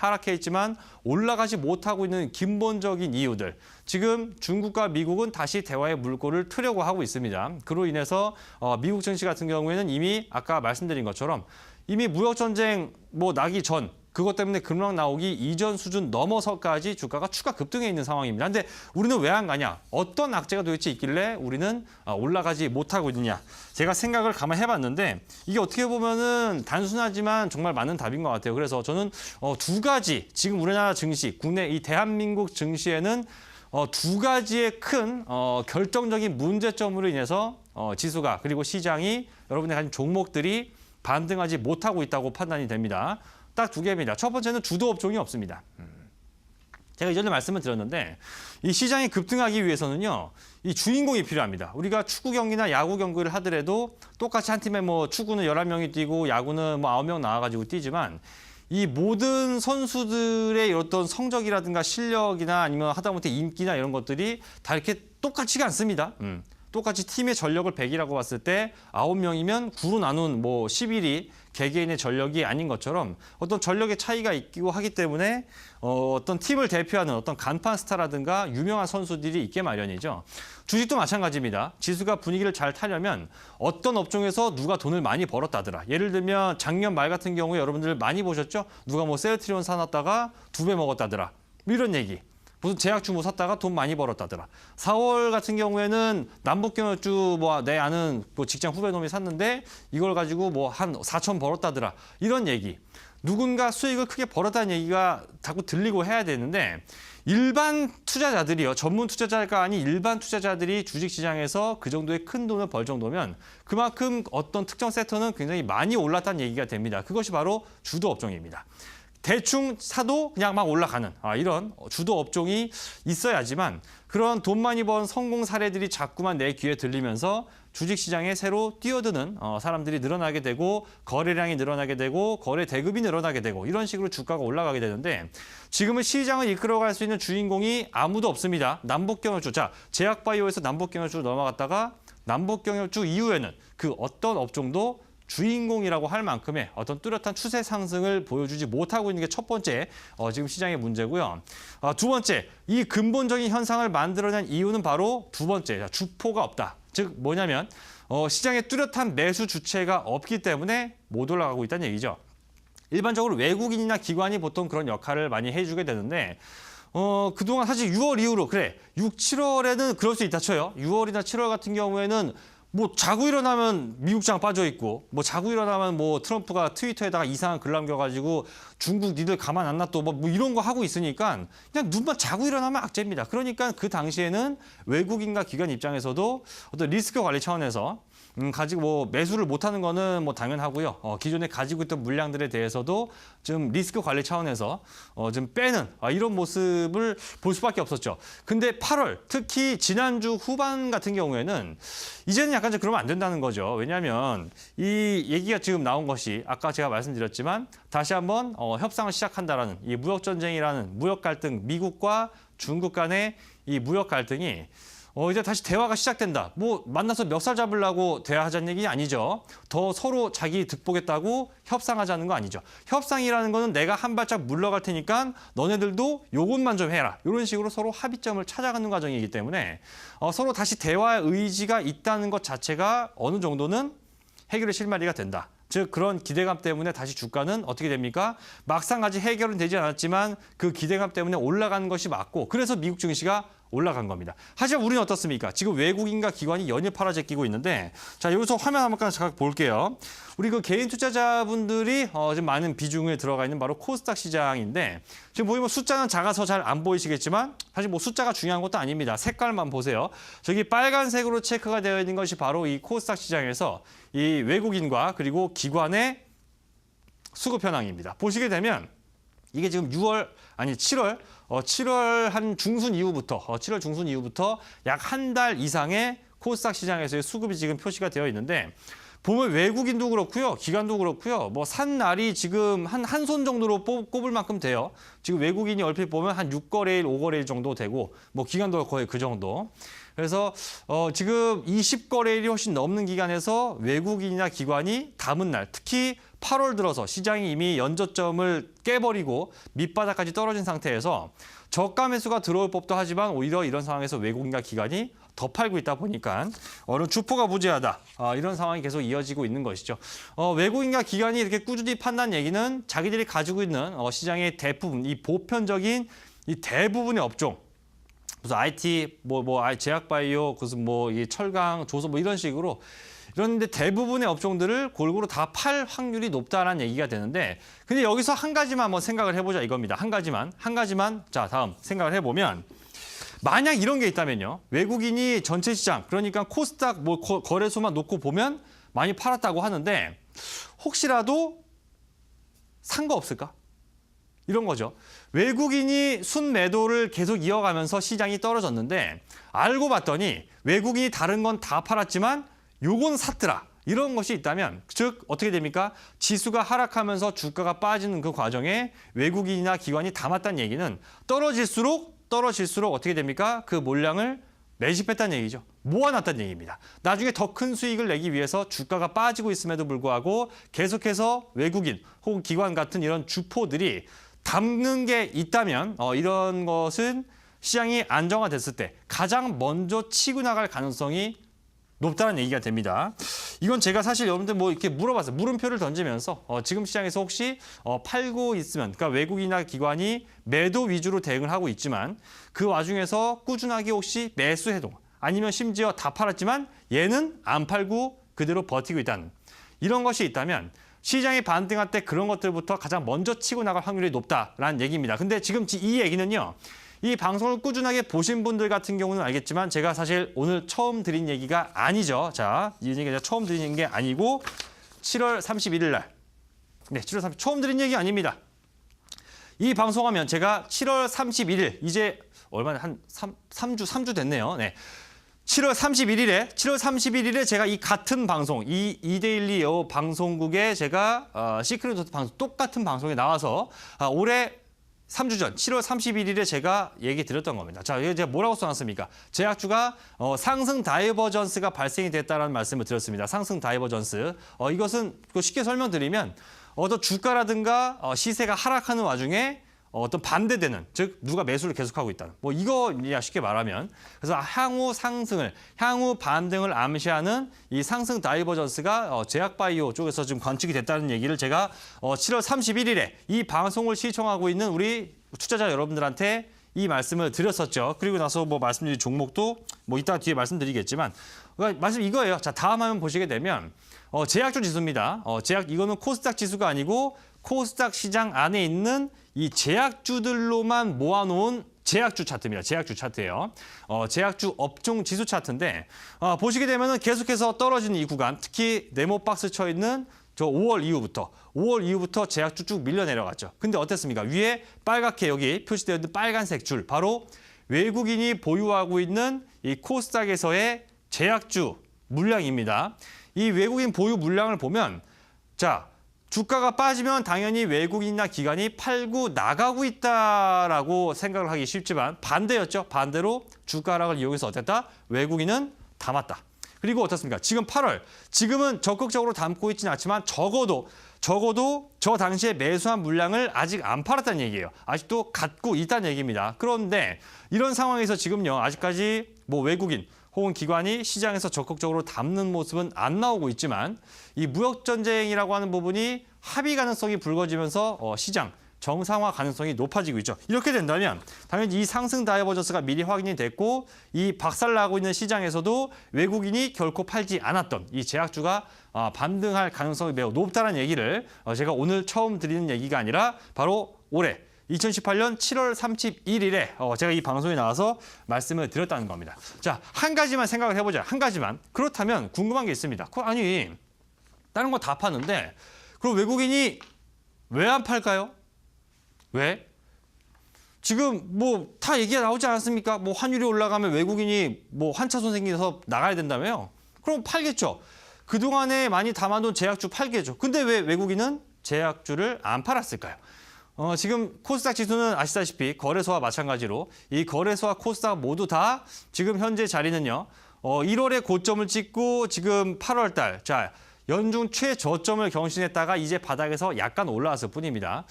올라가지 못하고 있는 근본적인 이유들. 지금 중국과 미국은 다시 대화의 물꼬를 트려고 하고 있습니다. 그로 인해서 미국 증시 같은 경우에는 이미 아까 말씀드린 것처럼 이미 무역 전쟁 나기 전 그것 때문에 급락 나오기 이전 수준 넘어서까지 주가가 추가 급등해 있는 상황입니다. 근데 우리는 왜 안 가냐? 어떤 악재가 도대체 있길래 우리는 올라가지 못하고 있느냐? 제가 생각을 가만히 해봤는데 이게 어떻게 보면은 단순하지만 정말 맞는 답인 것 같아요. 그래서 저는 두 가지 지금 우리나라 증시, 국내 이 대한민국 증시에는 두 가지의 큰 결정적인 문제점으로 인해서 지수가 그리고 시장이 여러분의 가진 종목들이 반등하지 못하고 있다고 판단이 됩니다. 딱 두 개입니다. 첫 번째는 주도 업종이 없습니다. 제가 이전에 말씀을 드렸는데 이 시장이 급등하기 위해서는요. 이 주인공이 필요합니다. 우리가 축구 경기나 야구 경기를 하더라도 똑같이 한 팀에 축구는 11명이 뛰고 야구는 9명 나와가지고 뛰지만 이 모든 선수들의 어떤 성적이라든가 실력이나 아니면 하다못해 인기나 이런 것들이 다 이렇게 똑같지가 않습니다. 똑같이 팀의 전력을 100이라고 봤을 때 9명이면 9로 나눈 11이 개개인의 전력이 아닌 것처럼 어떤 전력의 차이가 있고 하기 때문에 어떤 팀을 대표하는 어떤 간판 스타라든가 유명한 선수들이 있게 마련이죠. 주식도 마찬가지입니다. 지수가 분위기를 잘 타려면 어떤 업종에서 누가 돈을 많이 벌었다더라. 예를 들면 작년 말 같은 경우에 여러분들 많이 보셨죠? 누가 셀트리온 사놨다가 2배 먹었다더라. 이런 얘기. 무슨 제약주 뭐 샀다가 돈 많이 벌었다더라. 4월 같은 경우에는 남북경협주 뭐 내 아는 뭐 직장 후배 놈이 샀는데 이걸 가지고 뭐 한 4천 벌었다더라. 이런 얘기. 누군가 수익을 크게 벌었다는 얘기가 자꾸 들리고 해야 되는데 일반 투자자들이요. 전문 투자자가 아닌 일반 투자자들이 주식시장에서 그 정도의 큰 돈을 벌 정도면 그만큼 어떤 특정 섹터는 굉장히 많이 올랐다는 얘기가 됩니다. 그것이 바로 주도 업종입니다. 대충 사도 그냥 막 올라가는 이런 주도 업종이 있어야지만 그런 돈 많이 번 성공 사례들이 자꾸만 내 귀에 들리면서 주식시장에 새로 뛰어드는 사람들이 늘어나게 되고 거래량이 늘어나게 되고 거래 대금이 늘어나게 되고 이런 식으로 주가가 올라가게 되는데 지금은 시장을 이끌어갈 수 있는 주인공이 아무도 없습니다. 남북경협주. 자, 제약바이오에서 남북경협주로 넘어갔다가 남북경협주 이후에는 그 어떤 업종도 주인공이라고 할 만큼의 어떤 뚜렷한 추세 상승을 보여주지 못하고 있는 게 첫 번째 지금 시장의 문제고요. 두 번째, 이 근본적인 현상을 만들어낸 이유는 바로 두 번째, 주포가 없다. 즉 뭐냐면 시장에 뚜렷한 매수 주체가 없기 때문에 못 올라가고 있다는 얘기죠. 일반적으로 외국인이나 기관이 보통 그런 역할을 많이 해주게 되는데 그동안 사실 6월 이후로 그래 6, 7월에는 그럴 수 있다 쳐요. 6월이나 7월 같은 경우에는 뭐 자고 일어나면 미국장 빠져 있고 뭐 자고 일어나면 뭐 트럼프가 트위터에다가 이상한 글 남겨가지고 중국 니들 가만 안 놔둬 뭐 이런 거 하고 있으니까 그냥 눈만 자고 일어나면 악재입니다. 그러니까 그 당시에는 외국인과 기관 입장에서도 어떤 리스크 관리 차원에서 가지고 뭐 매수를 못하는 거는 뭐 당연하고요. 기존에 가지고 있던 물량들에 대해서도 좀 리스크 관리 차원에서 좀 빼는 이런 모습을 볼 수밖에 없었죠. 근데 8월 특히 지난주 후반 같은 경우에는 이제는 약간 좀 그러면 안 된다는 거죠. 왜냐하면 이 얘기가 지금 나온 것이 아까 제가 말씀드렸지만 다시 한번 협상을 시작한다라는 이 무역 전쟁이라는 무역 갈등, 미국과 중국 간의 이 무역 갈등이 이제 다시 대화가 시작된다. 뭐 만나서 멱살 잡으려고 대화하자는 얘기 아니죠. 더 서로 자기 득보겠다고 협상하자는 거 아니죠. 협상이라는 거는 내가 한 발짝 물러갈 테니까 너네들도 요것만 좀 해라. 이런 식으로 서로 합의점을 찾아가는 과정이기 때문에 서로 다시 대화의 의지가 있다는 것 자체가 어느 정도는 해결의 실마리가 된다. 즉 그런 기대감 때문에 다시 주가는 어떻게 됩니까? 막상 아직 해결은 되지 않았지만 그 기대감 때문에 올라가는 것이 맞고 그래서 미국 증시가 올라간 겁니다. 하지만 우리는 어떻습니까? 지금 외국인과 기관이 연일 팔아제끼고 있는데 자 여기서 화면 한번 잠깐 볼게요. 우리 그 개인 투자자분들이 지금 많은 비중에 들어가 있는 바로 코스닥 시장인데 지금 보이면 숫자는 작아서 잘 안 보이시겠지만 사실 뭐 숫자가 중요한 것도 아닙니다. 색깔만 보세요. 저기 빨간색으로 체크가 되어 있는 것이 바로 이 코스닥 시장에서 이 외국인과 그리고 기관의 수급 현황입니다. 보시게 되면 이게 지금 7월 한 중순 이후부터 7월 중순 이후부터 약 한 달 이상의 코스닥 시장에서의 수급이 지금 표시가 되어 있는데 보면 외국인도 그렇고요. 기관도 그렇고요. 뭐 산 날이 지금 한 손 정도로 꼽을 만큼 돼요. 지금 외국인이 얼핏 보면 한 6거래일, 5거래일 정도 되고 뭐 기관도 거의 그 정도. 그래서 지금 20거래일이 훨씬 넘는 기간에서 외국인이나 기관이 담은 날, 특히 8월 들어서 시장이 이미 연저점을 깨버리고 밑바닥까지 떨어진 상태에서 저가 매수가 들어올 법도 하지만 오히려 이런 상황에서 외국인과 기관이 더 팔고 있다 보니까 어느 주포가 부재하다 이런 상황이 계속 이어지고 있는 것이죠. 외국인과 기관이 이렇게 꾸준히 판다는 얘기는 자기들이 가지고 있는 시장의 대부분, 이 보편적인 이 대부분의 업종, 무슨 IT, 제약바이오, 무슨 이 철강, 조선 이런 식으로 이런데 대부분의 업종들을 골고루 다 팔 확률이 높다라는 얘기가 되는데 근데 여기서 한 가지만 한번 생각을 해보자 이겁니다. 한 가지만 자 다음 생각을 해보면 만약 이런 게 있다면요. 외국인이 전체 시장 그러니까 코스닥 거래소만 놓고 보면 많이 팔았다고 하는데 혹시라도 산 거 없을까? 이런 거죠. 외국인이 순매도를 계속 이어가면서 시장이 떨어졌는데 알고 봤더니 외국인이 다른 건 다 팔았지만 요건 샀더라. 이런 것이 있다면 즉 어떻게 됩니까? 지수가 하락하면서 주가가 빠지는 그 과정에 외국인이나 기관이 담았다는 얘기는 떨어질수록 어떻게 됩니까? 그 물량을 매집했다는 얘기죠. 모아놨다는 얘기입니다. 나중에 더 큰 수익을 내기 위해서 주가가 빠지고 있음에도 불구하고 계속해서 외국인 혹은 기관 같은 이런 주포들이 담는 게 있다면 이런 것은 시장이 안정화됐을 때 가장 먼저 치고 나갈 가능성이 높다는 얘기가 됩니다. 이건 제가 사실 여러분들 뭐 이렇게 물어봤어요. 물음표를 던지면서 지금 시장에서 혹시 팔고 있으면, 그러니까 외국이나 기관이 매도 위주로 대응을 하고 있지만 그 와중에서 꾸준하게 혹시 매수 해동 아니면 심지어 다 팔았지만 얘는 안 팔고 그대로 버티고 있다는 이런 것이 있다면 시장이 반등할 때 그런 것들부터 가장 먼저 치고 나갈 확률이 높다라는 얘기입니다. 근데 지금 이 얘기는요. 이 방송을 꾸준하게 보신 분들 같은 경우는 알겠지만 제가 사실 오늘 처음 드린 얘기가 아니죠. 자, 이 얘기가 처음 드린 게 아니고 7월 31일 날. 네, 7월 30일 처음 드린 얘기 아닙니다. 이 방송하면 제가 7월 31일 이제 얼마나 한 3주 됐네요. 네. 7월 31일에 제가 이 같은 방송, 이 이데일리 방송국에 제가 시크릿 노트 방송 똑같은 방송에 나와서 올해 3주 전 7월 31일에 제가 얘기 드렸던 겁니다. 자, 이게 제가 뭐라고 써놨습니까? 제약주가 상승 다이버전스가 발생이 됐다는 말씀을 드렸습니다. 상승 다이버전스. 이것은 쉽게 설명드리면 어떤 주가라든가 시세가 하락하는 와중에 어떤 반대되는, 즉 누가 매수를 계속하고 있다는 뭐 이거야 쉽게 말하면. 그래서 향후 상승을, 향후 반등을 암시하는 이 상승 다이버전스가 제약바이오 쪽에서 지금 관측이 됐다는 얘기를 제가 7월 31일에 이 방송을 시청하고 있는 우리 투자자 여러분들한테 이 말씀을 드렸었죠. 그리고 나서 뭐 말씀드린 종목도 뭐 이따 뒤에 말씀드리겠지만 말씀 이거예요. 자, 다음 화면 보시게 되면 제약주 지수입니다. 이거는 코스닥 지수가 아니고 코스닥 시장 안에 있는 이 제약주들로만 모아놓은 제약주 차트입니다. 제약주 차트예요. 제약주 업종 지수 차트인데 보시게 되면은 계속해서 떨어지는 이 구간, 특히 네모 박스 쳐 있는 저 5월 이후부터 제약주 쭉 밀려 내려갔죠. 근데 어땠습니까? 위에 빨갛게 여기 표시되어 있는 빨간색 줄, 바로 외국인이 보유하고 있는 이 코스닥에서의 제약주 물량입니다. 이 외국인 보유 물량을 보면 자, 주가가 빠지면 당연히 외국인이나 기관이 팔고 나가고 있다라고 생각을 하기 쉽지만 반대였죠. 반대로 주가 하락을 이용해서 어땠다? 외국인은 담았다. 그리고 어떻습니까? 지금 8월, 지금은 적극적으로 담고 있지는 않지만 적어도 저 당시에 매수한 물량을 아직 안 팔았다는 얘기예요. 아직도 갖고 있다는 얘기입니다. 그런데 이런 상황에서 지금요, 아직까지 뭐 외국인 혹은 기관이 시장에서 적극적으로 담는 모습은 안 나오고 있지만 이 무역전쟁이라고 하는 부분이 합의 가능성이 불거지면서 시장 정상화 가능성이 높아지고 있죠. 이렇게 된다면 당연히 이 상승 다이버전스가 미리 확인이 됐고 이 박살나고 있는 시장에서도 외국인이 결코 팔지 않았던 이 제약주가 반등할 가능성이 매우 높다는 얘기를 제가 오늘 처음 드리는 얘기가 아니라 바로 올해 2018년 7월 31일에 제가 이 방송에 나와서 말씀을 드렸다는 겁니다. 자, 한 가지만 생각을 해보자. 한 가지만. 그렇다면 궁금한 게 있습니다. 아니, 다른 거 다 파는데 그럼 외국인이 왜 안 팔까요? 왜? 지금 뭐 다 얘기가 나오지 않았습니까? 뭐 환율이 올라가면 외국인이 뭐 환차손 생겨서 나가야 된다며요? 그럼 팔겠죠. 그동안에 많이 담아둔 제약주 팔겠죠. 근데 왜 외국인은 제약주를 안 팔았을까요? 지금 코스닥 지수는 아시다시피 거래소와 마찬가지로 이 거래소와 코스닥 모두 다 지금 현재 자리는요. 1월에 고점을 찍고 지금 8월 달, 자, 연중 최저점을 경신했다가 이제 바닥에서 약간 올라왔을 뿐입니다.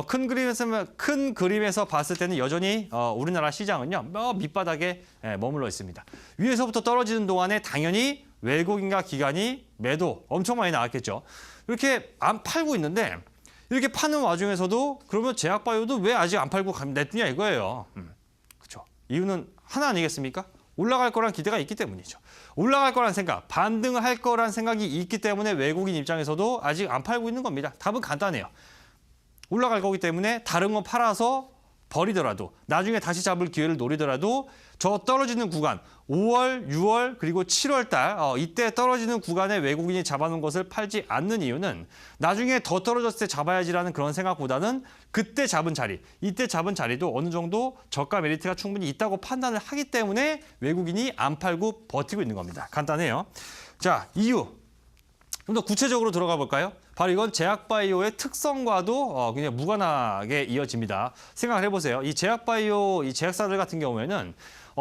큰 그림에서 봤을 때는 여전히 우리나라 시장은요, 밑바닥에 머물러 있습니다. 위에서부터 떨어지는 동안에 당연히 외국인과 기관이 매도 엄청 많이 나왔겠죠. 이렇게 안 팔고 있는데 이렇게 파는 와중에서도 그러면 제약바이오도 왜 아직 안 팔고 냈느냐 이거예요. 그렇죠. 이유는 하나 아니겠습니까? 올라갈 거란 기대가 있기 때문이죠. 올라갈 거란 생각, 반등을 할 거란 생각이 있기 때문에 외국인 입장에서도 아직 안 팔고 있는 겁니다. 답은 간단해요. 올라갈 거기 때문에 다른 거 팔아서 버리더라도 나중에 다시 잡을 기회를 노리더라도 저 떨어지는 구간 5월, 6월 그리고 7월 달 이때 떨어지는 구간에 외국인이 잡아놓은 것을 팔지 않는 이유는 나중에 더 떨어졌을 때 잡아야지라는 그런 생각보다는 그때 잡은 자리, 이때 잡은 자리도 어느 정도 저가 메리트가 충분히 있다고 판단을 하기 때문에 외국인이 안 팔고 버티고 있는 겁니다. 간단해요. 자, 이유. 좀 더 구체적으로 들어가 볼까요? 바로 이건 제약바이오의 특성과도 그냥 무관하게 이어집니다. 생각을 해보세요. 이 제약바이오, 이 제약사들 같은 경우에는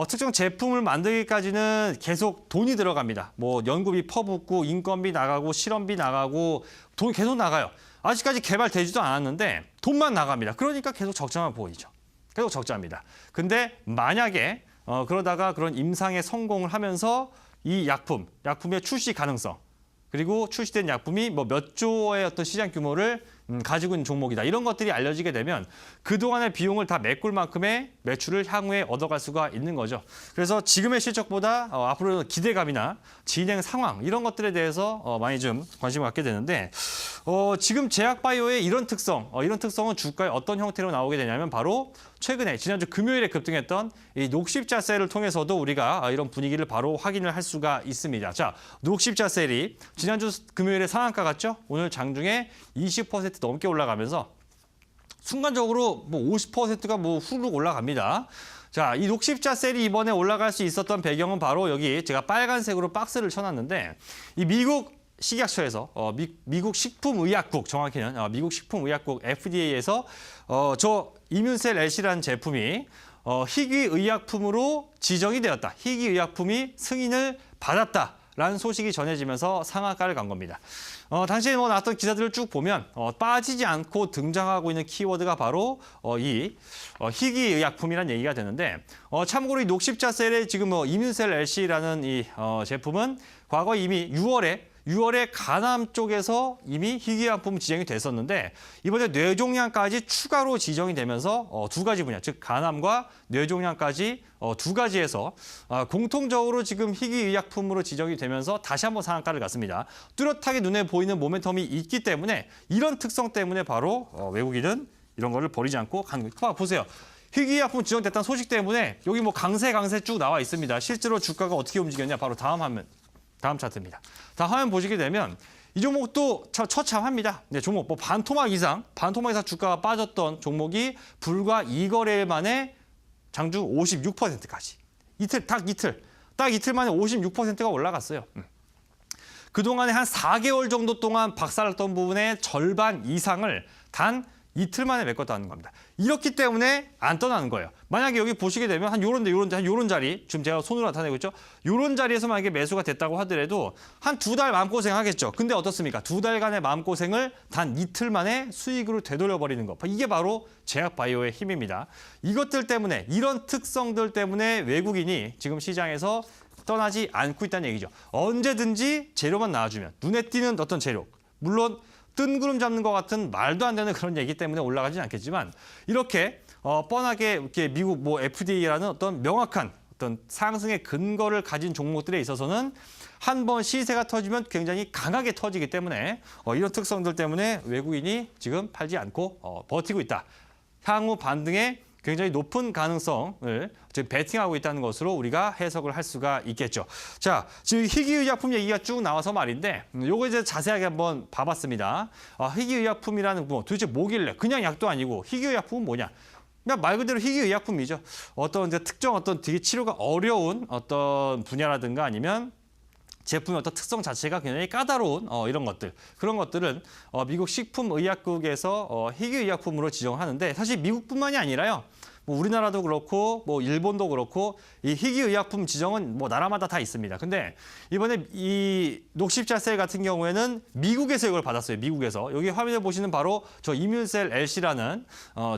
특정 제품을 만들기까지는 계속 돈이 들어갑니다. 뭐 연구비 퍼붓고 인건비 나가고 실험비 나가고 돈 계속 나가요. 아직까지 개발되지도 않았는데 돈만 나갑니다. 그러니까 계속 적자만 보이죠. 계속 적자입니다. 근데 만약에 그러다가 그런 임상에 성공을 하면서 이 약품의 출시 가능성, 그리고 출시된 약품이 뭐 몇 조의 어떤 시장 규모를 가지고 있는 종목이다. 이런 것들이 알려지게 되면 그동안의 비용을 다 메꿀 만큼의 매출을 향후에 얻어갈 수가 있는 거죠. 그래서 지금의 실적보다 앞으로 기대감이나 진행 상황 이런 것들에 대해서 많이 좀 관심을 갖게 되는데 지금 제약바이오의 이런 특성은 주가에 어떤 형태로 나오게 되냐면 바로 최근에 지난주 금요일에 급등했던 이 녹십자셀을 통해서도 우리가 이런 분위기를 바로 확인을 할 수가 있습니다. 자, 녹십자셀이 지난주 금요일에 상한가 갔죠? 오늘 장중에 20% 넘게 올라가면서 순간적으로 뭐 50%가 뭐 후루룩 올라갑니다. 자, 이 녹십자셀이 이번에 올라갈 수 있었던 배경은 바로 여기 제가 빨간색으로 박스를 쳐놨는데 이 미국 식약처에서 미국 식품의약국 정확히는 미국 식품의약국 FDA에서 저 이뮨셀 LC라는 제품이 희귀의약품으로 지정이 되었다. 희귀의약품이 승인을 받았다라는 소식이 전해지면서 상한가를 간 겁니다. 당시에 나왔던 기사들을 쭉 보면 빠지지 않고 등장하고 있는 키워드가 바로 이 희귀의약품이라는 얘기가 되는데 참고로 이 녹십자셀의 지금 이뮨셀 LC라는 이 제품은 과거 이미 6월에 간암 쪽에서 이미 희귀약품 지정이 됐었는데 이번에 뇌종양까지 추가로 지정이 되면서 두 가지 분야, 즉 간암과 뇌종양까지 두 가지에서 공통적으로 지금 희귀의약품으로 지정이 되면서 다시 한번 상한가를 갔습니다. 뚜렷하게 눈에 보이는 모멘텀이 있기 때문에 이런 특성 때문에 바로 외국인은 이런 거를 버리지 않고 가는 거예요. 보세요. 희귀의약품 지정됐다는 소식 때문에 여기 뭐 강세 쭉 나와 있습니다. 실제로 주가가 어떻게 움직였냐? 바로 다음 차트입니다. 다음 화면 보시게 되면 이 종목도 처참합니다. 네, 종목 반토막 이상 주가가 빠졌던 종목이 불과 2거래일 만에 장중 56%까지. 딱 이틀 만에 56%가 올라갔어요. 그동안에 한 4개월 정도 동안 박살났던 부분의 절반 이상을 단 이틀 만에 메꿨다는 겁니다. 이렇기 때문에 안 떠나는 거예요. 만약에 여기 보시게 되면 한 요런 자리, 지금 제가 손으로 나타내고 있죠. 요런 자리에서 만약에 매수가 됐다고 하더라도 한 2달 마음고생 하겠죠. 근데 어떻습니까? 2달간의 마음고생을 단 이틀 만에 수익으로 되돌려버리는 것. 이게 바로 제약바이오의 힘입니다. 이것들 때문에, 이런 특성들 때문에 외국인이 지금 시장에서 떠나지 않고 있다는 얘기죠. 언제든지 재료만 나와주면, 눈에 띄는 어떤 재료, 물론 뜬구름 잡는 것 같은 말도 안 되는 그런 얘기 때문에 올라가지는 않겠지만 이렇게 뻔하게 이렇게 미국 FDA라는 어떤 명확한 어떤 상승의 근거를 가진 종목들에 있어서는 한 번 시세가 터지면 굉장히 강하게 터지기 때문에 이런 특성들 때문에 외국인이 지금 팔지 않고 버티고 있다. 향후 반등에 굉장히 높은 가능성을 지금 베팅하고 있다는 것으로 우리가 해석을 할 수가 있겠죠. 자, 지금 희귀의약품 얘기가 쭉 나와서 말인데 요거 이제 자세하게 한번 봐봤습니다. 희귀의약품이라는 뭐 도대체 뭐길래 그냥 약도 아니고 희귀의약품은 뭐냐? 그냥 말 그대로 희귀의약품이죠. 어떤 이제 특정 어떤 되게 치료가 어려운 어떤 분야라든가 아니면 제품의 어떤 특성 자체가 굉장히 까다로운 이런 것들, 그런 것들은 미국 식품의약국에서 희귀의약품으로 지정하는데 사실 미국뿐만이 아니라요. 뭐 우리나라도 그렇고 뭐 일본도 그렇고 이 희귀의약품 지정은 뭐 나라마다 다 있습니다. 근데 이번에 이 녹십자셀 같은 경우에는 미국에서 이걸 받았어요. 미국에서. 여기 화면에 보시는 바로 저 이뮨셀 LC라는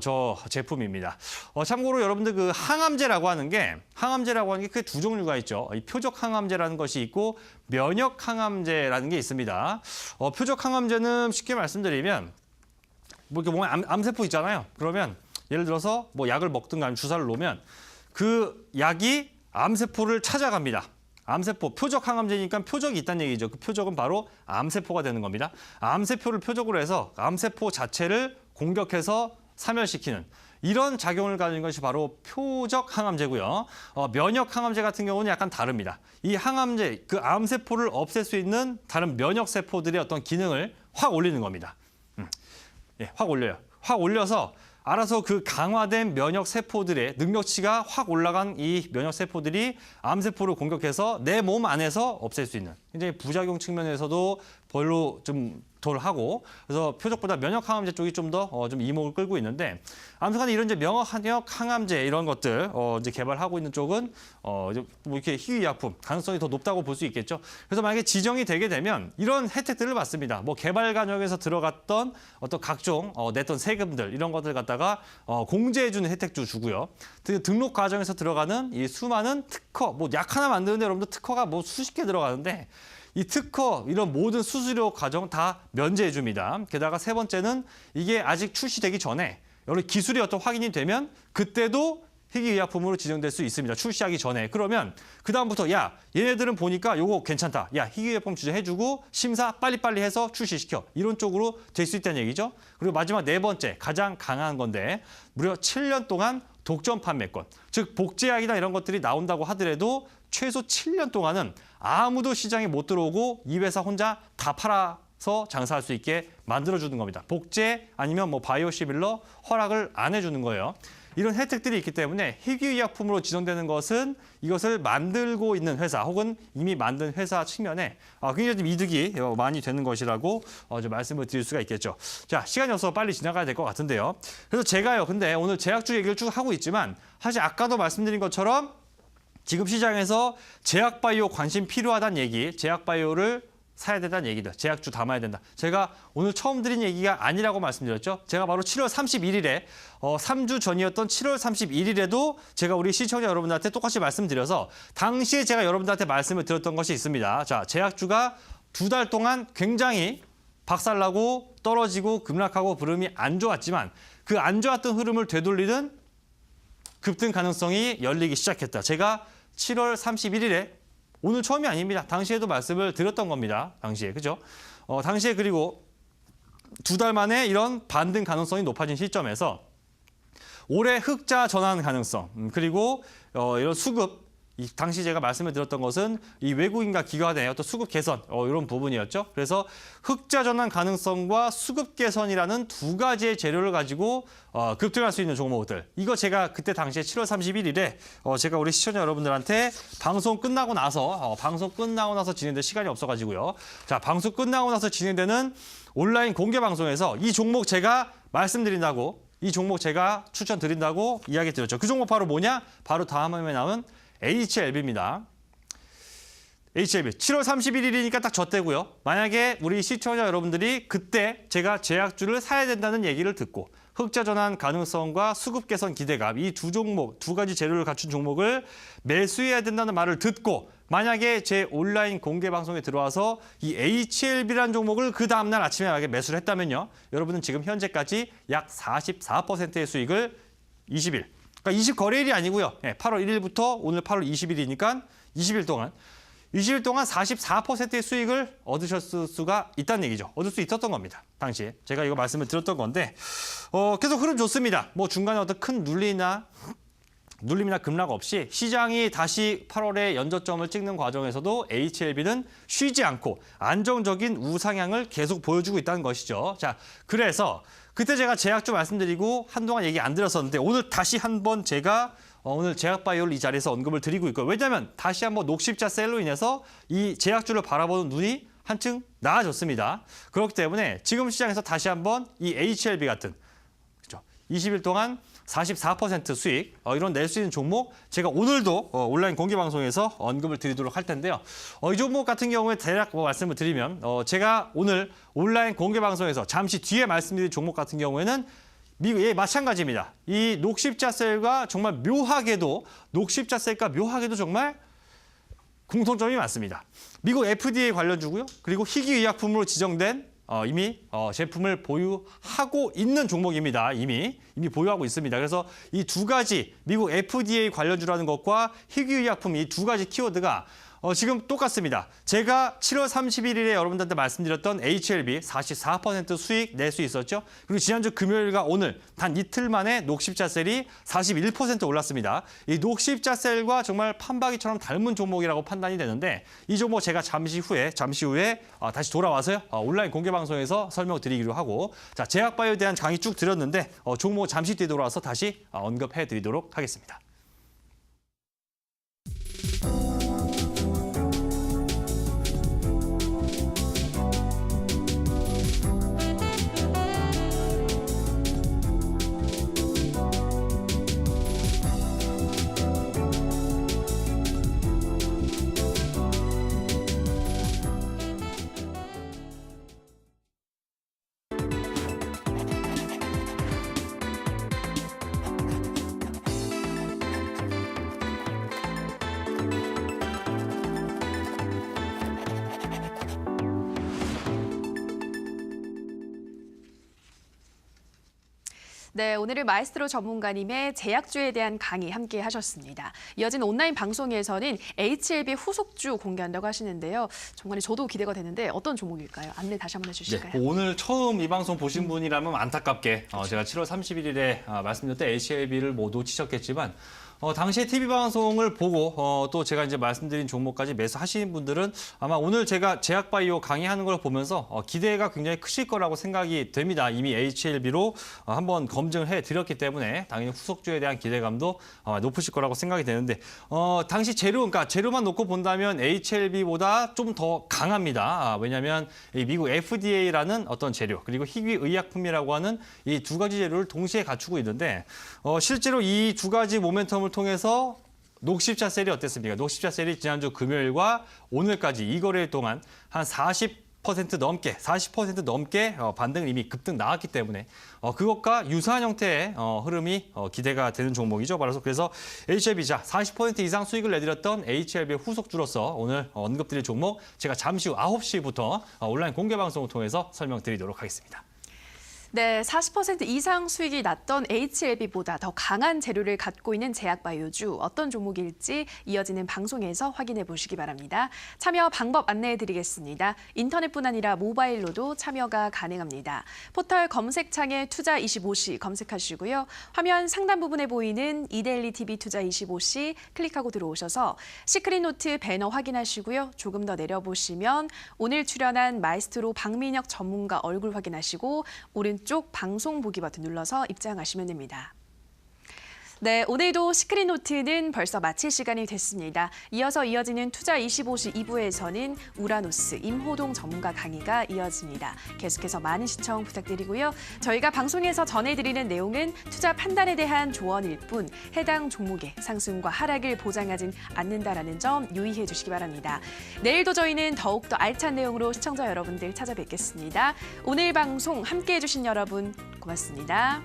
저 제품입니다. 참고로 여러분들 그 항암제라고 하는 게 크게 두 종류가 있죠. 이 표적 항암제라는 것이 있고 면역 항암제라는 게 있습니다. 표적 항암제는 쉽게 말씀드리면 뭐 이렇게 몸에 암세포 있잖아요. 그러면 예를 들어서 뭐 약을 먹든가 아니면 주사를 놓으면 그 약이 암세포를 찾아갑니다. 암세포, 표적 항암제니까 표적이 있다는 얘기죠. 그 표적은 바로 암세포가 되는 겁니다. 암세포를 표적으로 해서 암세포 자체를 공격해서 사멸시키는 이런 작용을 가진 것이 바로 표적 항암제고요. 면역 항암제 같은 경우는 약간 다릅니다. 이 항암제, 그 암세포를 없앨 수 있는 다른 면역 세포들의 어떤 기능을 확 올리는 겁니다. 예, 확 올려요. 확 올려서 알아서 그 강화된 면역 세포들의 능력치가 확 올라간 이 면역 세포들이 암세포를 공격해서 내 몸 안에서 없앨 수 있는 굉장히 부작용 측면에서도 별로 좀 하고 그래서 표적보다 면역 항암제 쪽이 좀 더 좀 이목을 끌고 있는데 아무튼간에 이런 이제 면역 항암제 이런 것들 이제 개발하고 있는 쪽은 이제 뭐 이렇게 희귀약품 가능성이 더 높다고 볼 수 있겠죠. 그래서 만약에 지정이 되게 되면 이런 혜택들을 받습니다. 뭐 개발 과정에서 들어갔던 어떤 각종 냈던 세금들 이런 것들 갖다가 공제해주는 혜택도 주고요. 등록 과정에서 들어가는 이 수많은 특허, 뭐 약 하나 만드는데 여러분들 특허가 뭐 수십 개 들어가는데 이 특허, 이런 모든 수수료 과정 다 면제해 줍니다. 게다가 세 번째는 이게 아직 출시되기 전에 여러 기술이 어떤 확인이 되면 그때도 희귀의약품으로 지정될 수 있습니다. 출시하기 전에. 그러면 그다음부터 야, 얘네들은 보니까 요거 괜찮다. 야, 희귀의약품 지정해주고 심사 빨리빨리 해서 출시시켜. 이런 쪽으로 될 수 있다는 얘기죠. 그리고 마지막 네 번째, 가장 강한 건데 무려 7년 동안 독점 판매권. 즉 복제약이나 이런 것들이 나온다고 하더라도 최소 7년 동안은 아무도 시장에 못 들어오고 이 회사 혼자 다 팔아서 장사할 수 있게 만들어주는 겁니다. 복제 아니면 뭐 바이오시밀러 허락을 안 해주는 거예요. 이런 혜택들이 있기 때문에 희귀의약품으로 지정되는 것은 이것을 만들고 있는 회사 혹은 이미 만든 회사 측면에 굉장히 좀 이득이 많이 되는 것이라고 좀 말씀을 드릴 수가 있겠죠. 자, 시간이 없어서 빨리 지나가야 될 것 같은데요. 그래서 제가요, 근데 오늘 제약주 얘기를 쭉 하고 있지만 사실 아까도 말씀드린 것처럼 지금 시장에서 제약바이오 관심 필요하다는 얘기, 제약바이오를 사야 된다는 얘기들, 제약주 담아야 된다. 제가 오늘 처음 드린 얘기가 아니라고 말씀드렸죠. 제가 바로 7월 31일에 3주 전이었던 7월 31일에도 제가 우리 시청자 여러분들한테 똑같이 말씀드려서 당시에 제가 여러분들한테 말씀을 드렸던 것이 있습니다. 자, 제약주가 2달 동안 굉장히 박살나고 떨어지고 급락하고 흐름이 안 좋았지만 그 안 좋았던 흐름을 되돌리는 급등 가능성이 열리기 시작했다. 제가 7월 31일에 오늘 처음이 아닙니다. 당시에도 말씀을 드렸던 겁니다. 당시에, 그죠? 당시에 그리고 2달 만에 이런 반등 가능성이 높아진 시점에서 올해 흑자 전환 가능성, 그리고 이런 수급, 당시 제가 말씀을 드렸던 것은 이 외국인과 기관의 어떤 수급 개선, 이런 부분이었죠. 그래서 흑자 전환 가능성과 수급 개선이라는 두 가지의 재료를 가지고 급등할 수 있는 종목들. 이거 제가 그때 당시에 7월 31일에 제가 우리 시청자 여러분들한테 방송 끝나고 나서 진행될 시간이 없어가지고요. 자, 방송 끝나고 나서 진행되는 온라인 공개 방송에서 이 종목 제가 말씀드린다고, 이 종목 제가 추천드린다고 이야기 드렸죠. 그 종목 바로 뭐냐? 바로 다음 화면에 나온 HLB입니다. HLB. 7월 31일이니까 딱 저 때고요. 만약에 우리 시청자 여러분들이 그때 제가 제약주를 사야 된다는 얘기를 듣고 흑자 전환 가능성과 수급 개선 기대감, 이 두 종목, 두 가지 재료를 갖춘 종목을 매수해야 된다는 말을 듣고 만약에 제 온라인 공개 방송에 들어와서 이 HLB라는 종목을 그 다음날 아침에 만약에 매수를 했다면요. 여러분은 지금 현재까지 약 44%의 수익을 20일, 그러니까 20거래일이 아니고요. 8월 1일부터 오늘 8월 20일이니까 20일 동안 44%의 수익을 얻으셨을 수가 있다는 얘기죠. 얻을 수 있었던 겁니다. 당시에. 제가 이거 말씀을 드렸던 건데 계속 흐름 좋습니다. 뭐 중간에 어떤 큰 눌림이나 급락 없이 시장이 다시 8월에 연저점을 찍는 과정에서도 HLB는 쉬지 않고 안정적인 우상향을 계속 보여주고 있다는 것이죠. 자, 그래서 그때 제가 제약주 말씀드리고 한동안 얘기 안 드렸었는데 오늘 다시 한번 제가 오늘 제약바이오를 이 자리에서 언급을 드리고 있고요. 왜냐하면 다시 한번 녹십자 셀로 인해서 이 제약주를 바라보는 눈이 한층 나아졌습니다. 그렇기 때문에 지금 시장에서 다시 한번 이 HLB 같은 20일 동안 44% 수익 이런 낼 수 있는 종목 제가 오늘도 온라인 공개 방송에서 언급을 드리도록 할 텐데요. 이 종목 같은 경우에 대략 말씀을 드리면 제가 오늘 온라인 공개 방송에서 잠시 뒤에 말씀드린 종목 같은 경우에는 마찬가지입니다. 이 녹십자셀과 정말 묘하게도 정말 공통점이 많습니다. 미국 FDA 관련주고요. 그리고 희귀의약품으로 지정된 이미 제품을 보유하고 있는 종목입니다. 이미 보유하고 있습니다. 그래서 이 두 가지 미국 FDA 관련주라는 것과 희귀의약품 이 두 가지 키워드가 지금 똑같습니다. 제가 7월 31일에 여러분들한테 말씀드렸던 HLB 44% 수익 낼 수 있었죠. 그리고 지난주 금요일과 오늘 단 이틀 만에 녹십자셀이 41% 올랐습니다. 이 녹십자셀과 정말 판박이처럼 닮은 종목이라고 판단이 되는데 이 종목 제가 잠시 후에 다시 돌아와서요. 온라인 공개 방송에서 설명드리기로 하고 자, 제약바이오에 대한 강의 쭉 드렸는데 종목 잠시 뒤에 돌아와서 다시 언급해 드리도록 하겠습니다. 네, 오늘은 마에스트로 전문가님의 제약주에 대한 강의 함께 하셨습니다. 이어진 온라인 방송에서는 HLB 후속주 공개한다고 하시는데요. 정말 저도 기대가 되는데 어떤 종목일까요? 안내 다시 한번 해주실까요? 네, 오늘 처음 이 방송 보신 분이라면 안타깝게 제가 7월 31일에 말씀드렸던 HLB를 못 놓치셨겠지만 당시에 TV 방송을 보고 또 제가 이제 말씀드린 종목까지 매수하시는 분들은 아마 오늘 제가 제약바이오 강의하는 걸 보면서 기대가 굉장히 크실 거라고 생각이 됩니다. 이미 HLB로 한번 검증을 해드렸기 때문에 당연히 후속주에 대한 기대감도 높으실 거라고 생각이 되는데 당시 그러니까 재료만 놓고 본다면 HLB보다 좀 더 강합니다. 왜냐하면 이 미국 FDA라는 어떤 재료 그리고 희귀의약품이라고 하는 이 두 가지 재료를 동시에 갖추고 있는데 실제로 이 두 가지 모멘텀을 통해서 녹십자 셀이 어땠습니까? 녹십자 셀이 지난주 금요일과 오늘까지 이 거래일 동안 한 40% 넘게 반등을 이미 급등 나왔기 때문에 그것과 유사한 형태의 흐름이 기대가 되는 종목이죠. 그래서 HLB자 40% 이상 수익을 내드렸던 HLB의 후속주로서 오늘 언급드릴 종목 제가 잠시 후 9시부터 온라인 공개 방송을 통해서 설명드리도록 하겠습니다. 네, 40% 이상 수익이 났던 HLB보다 더 강한 재료를 갖고 있는 제약바이오주 어떤 종목일지 이어지는 방송에서 확인해 보시기 바랍니다. 참여 방법 안내해 드리겠습니다. 인터넷뿐 아니라 모바일로도 참여가 가능합니다. 포털 검색창에 투자25시 검색하시고요. 화면 상단 부분에 보이는 이데일리 TV 투자25시 클릭하고 들어오셔서 시크릿노트 배너 확인하시고요. 조금 더 내려보시면 오늘 출연한 마에스트로 박민혁 전문가 얼굴 확인하시고 오른쪽 방송 보기 버튼 눌러서 입장하시면 됩니다. 네, 오늘도 시크릿노트는 벌써 마칠 시간이 됐습니다. 이어서 이어지는 투자25시 2부에서는 우라노스 임호동 전문가 강의가 이어집니다. 계속해서 많은 시청 부탁드리고요. 저희가 방송에서 전해드리는 내용은 투자 판단에 대한 조언일 뿐 해당 종목의 상승과 하락을 보장하진 않는다라는 점 유의해 주시기 바랍니다. 내일도 저희는 더욱더 알찬 내용으로 시청자 여러분들 찾아뵙겠습니다. 오늘 방송 함께해 주신 여러분 고맙습니다.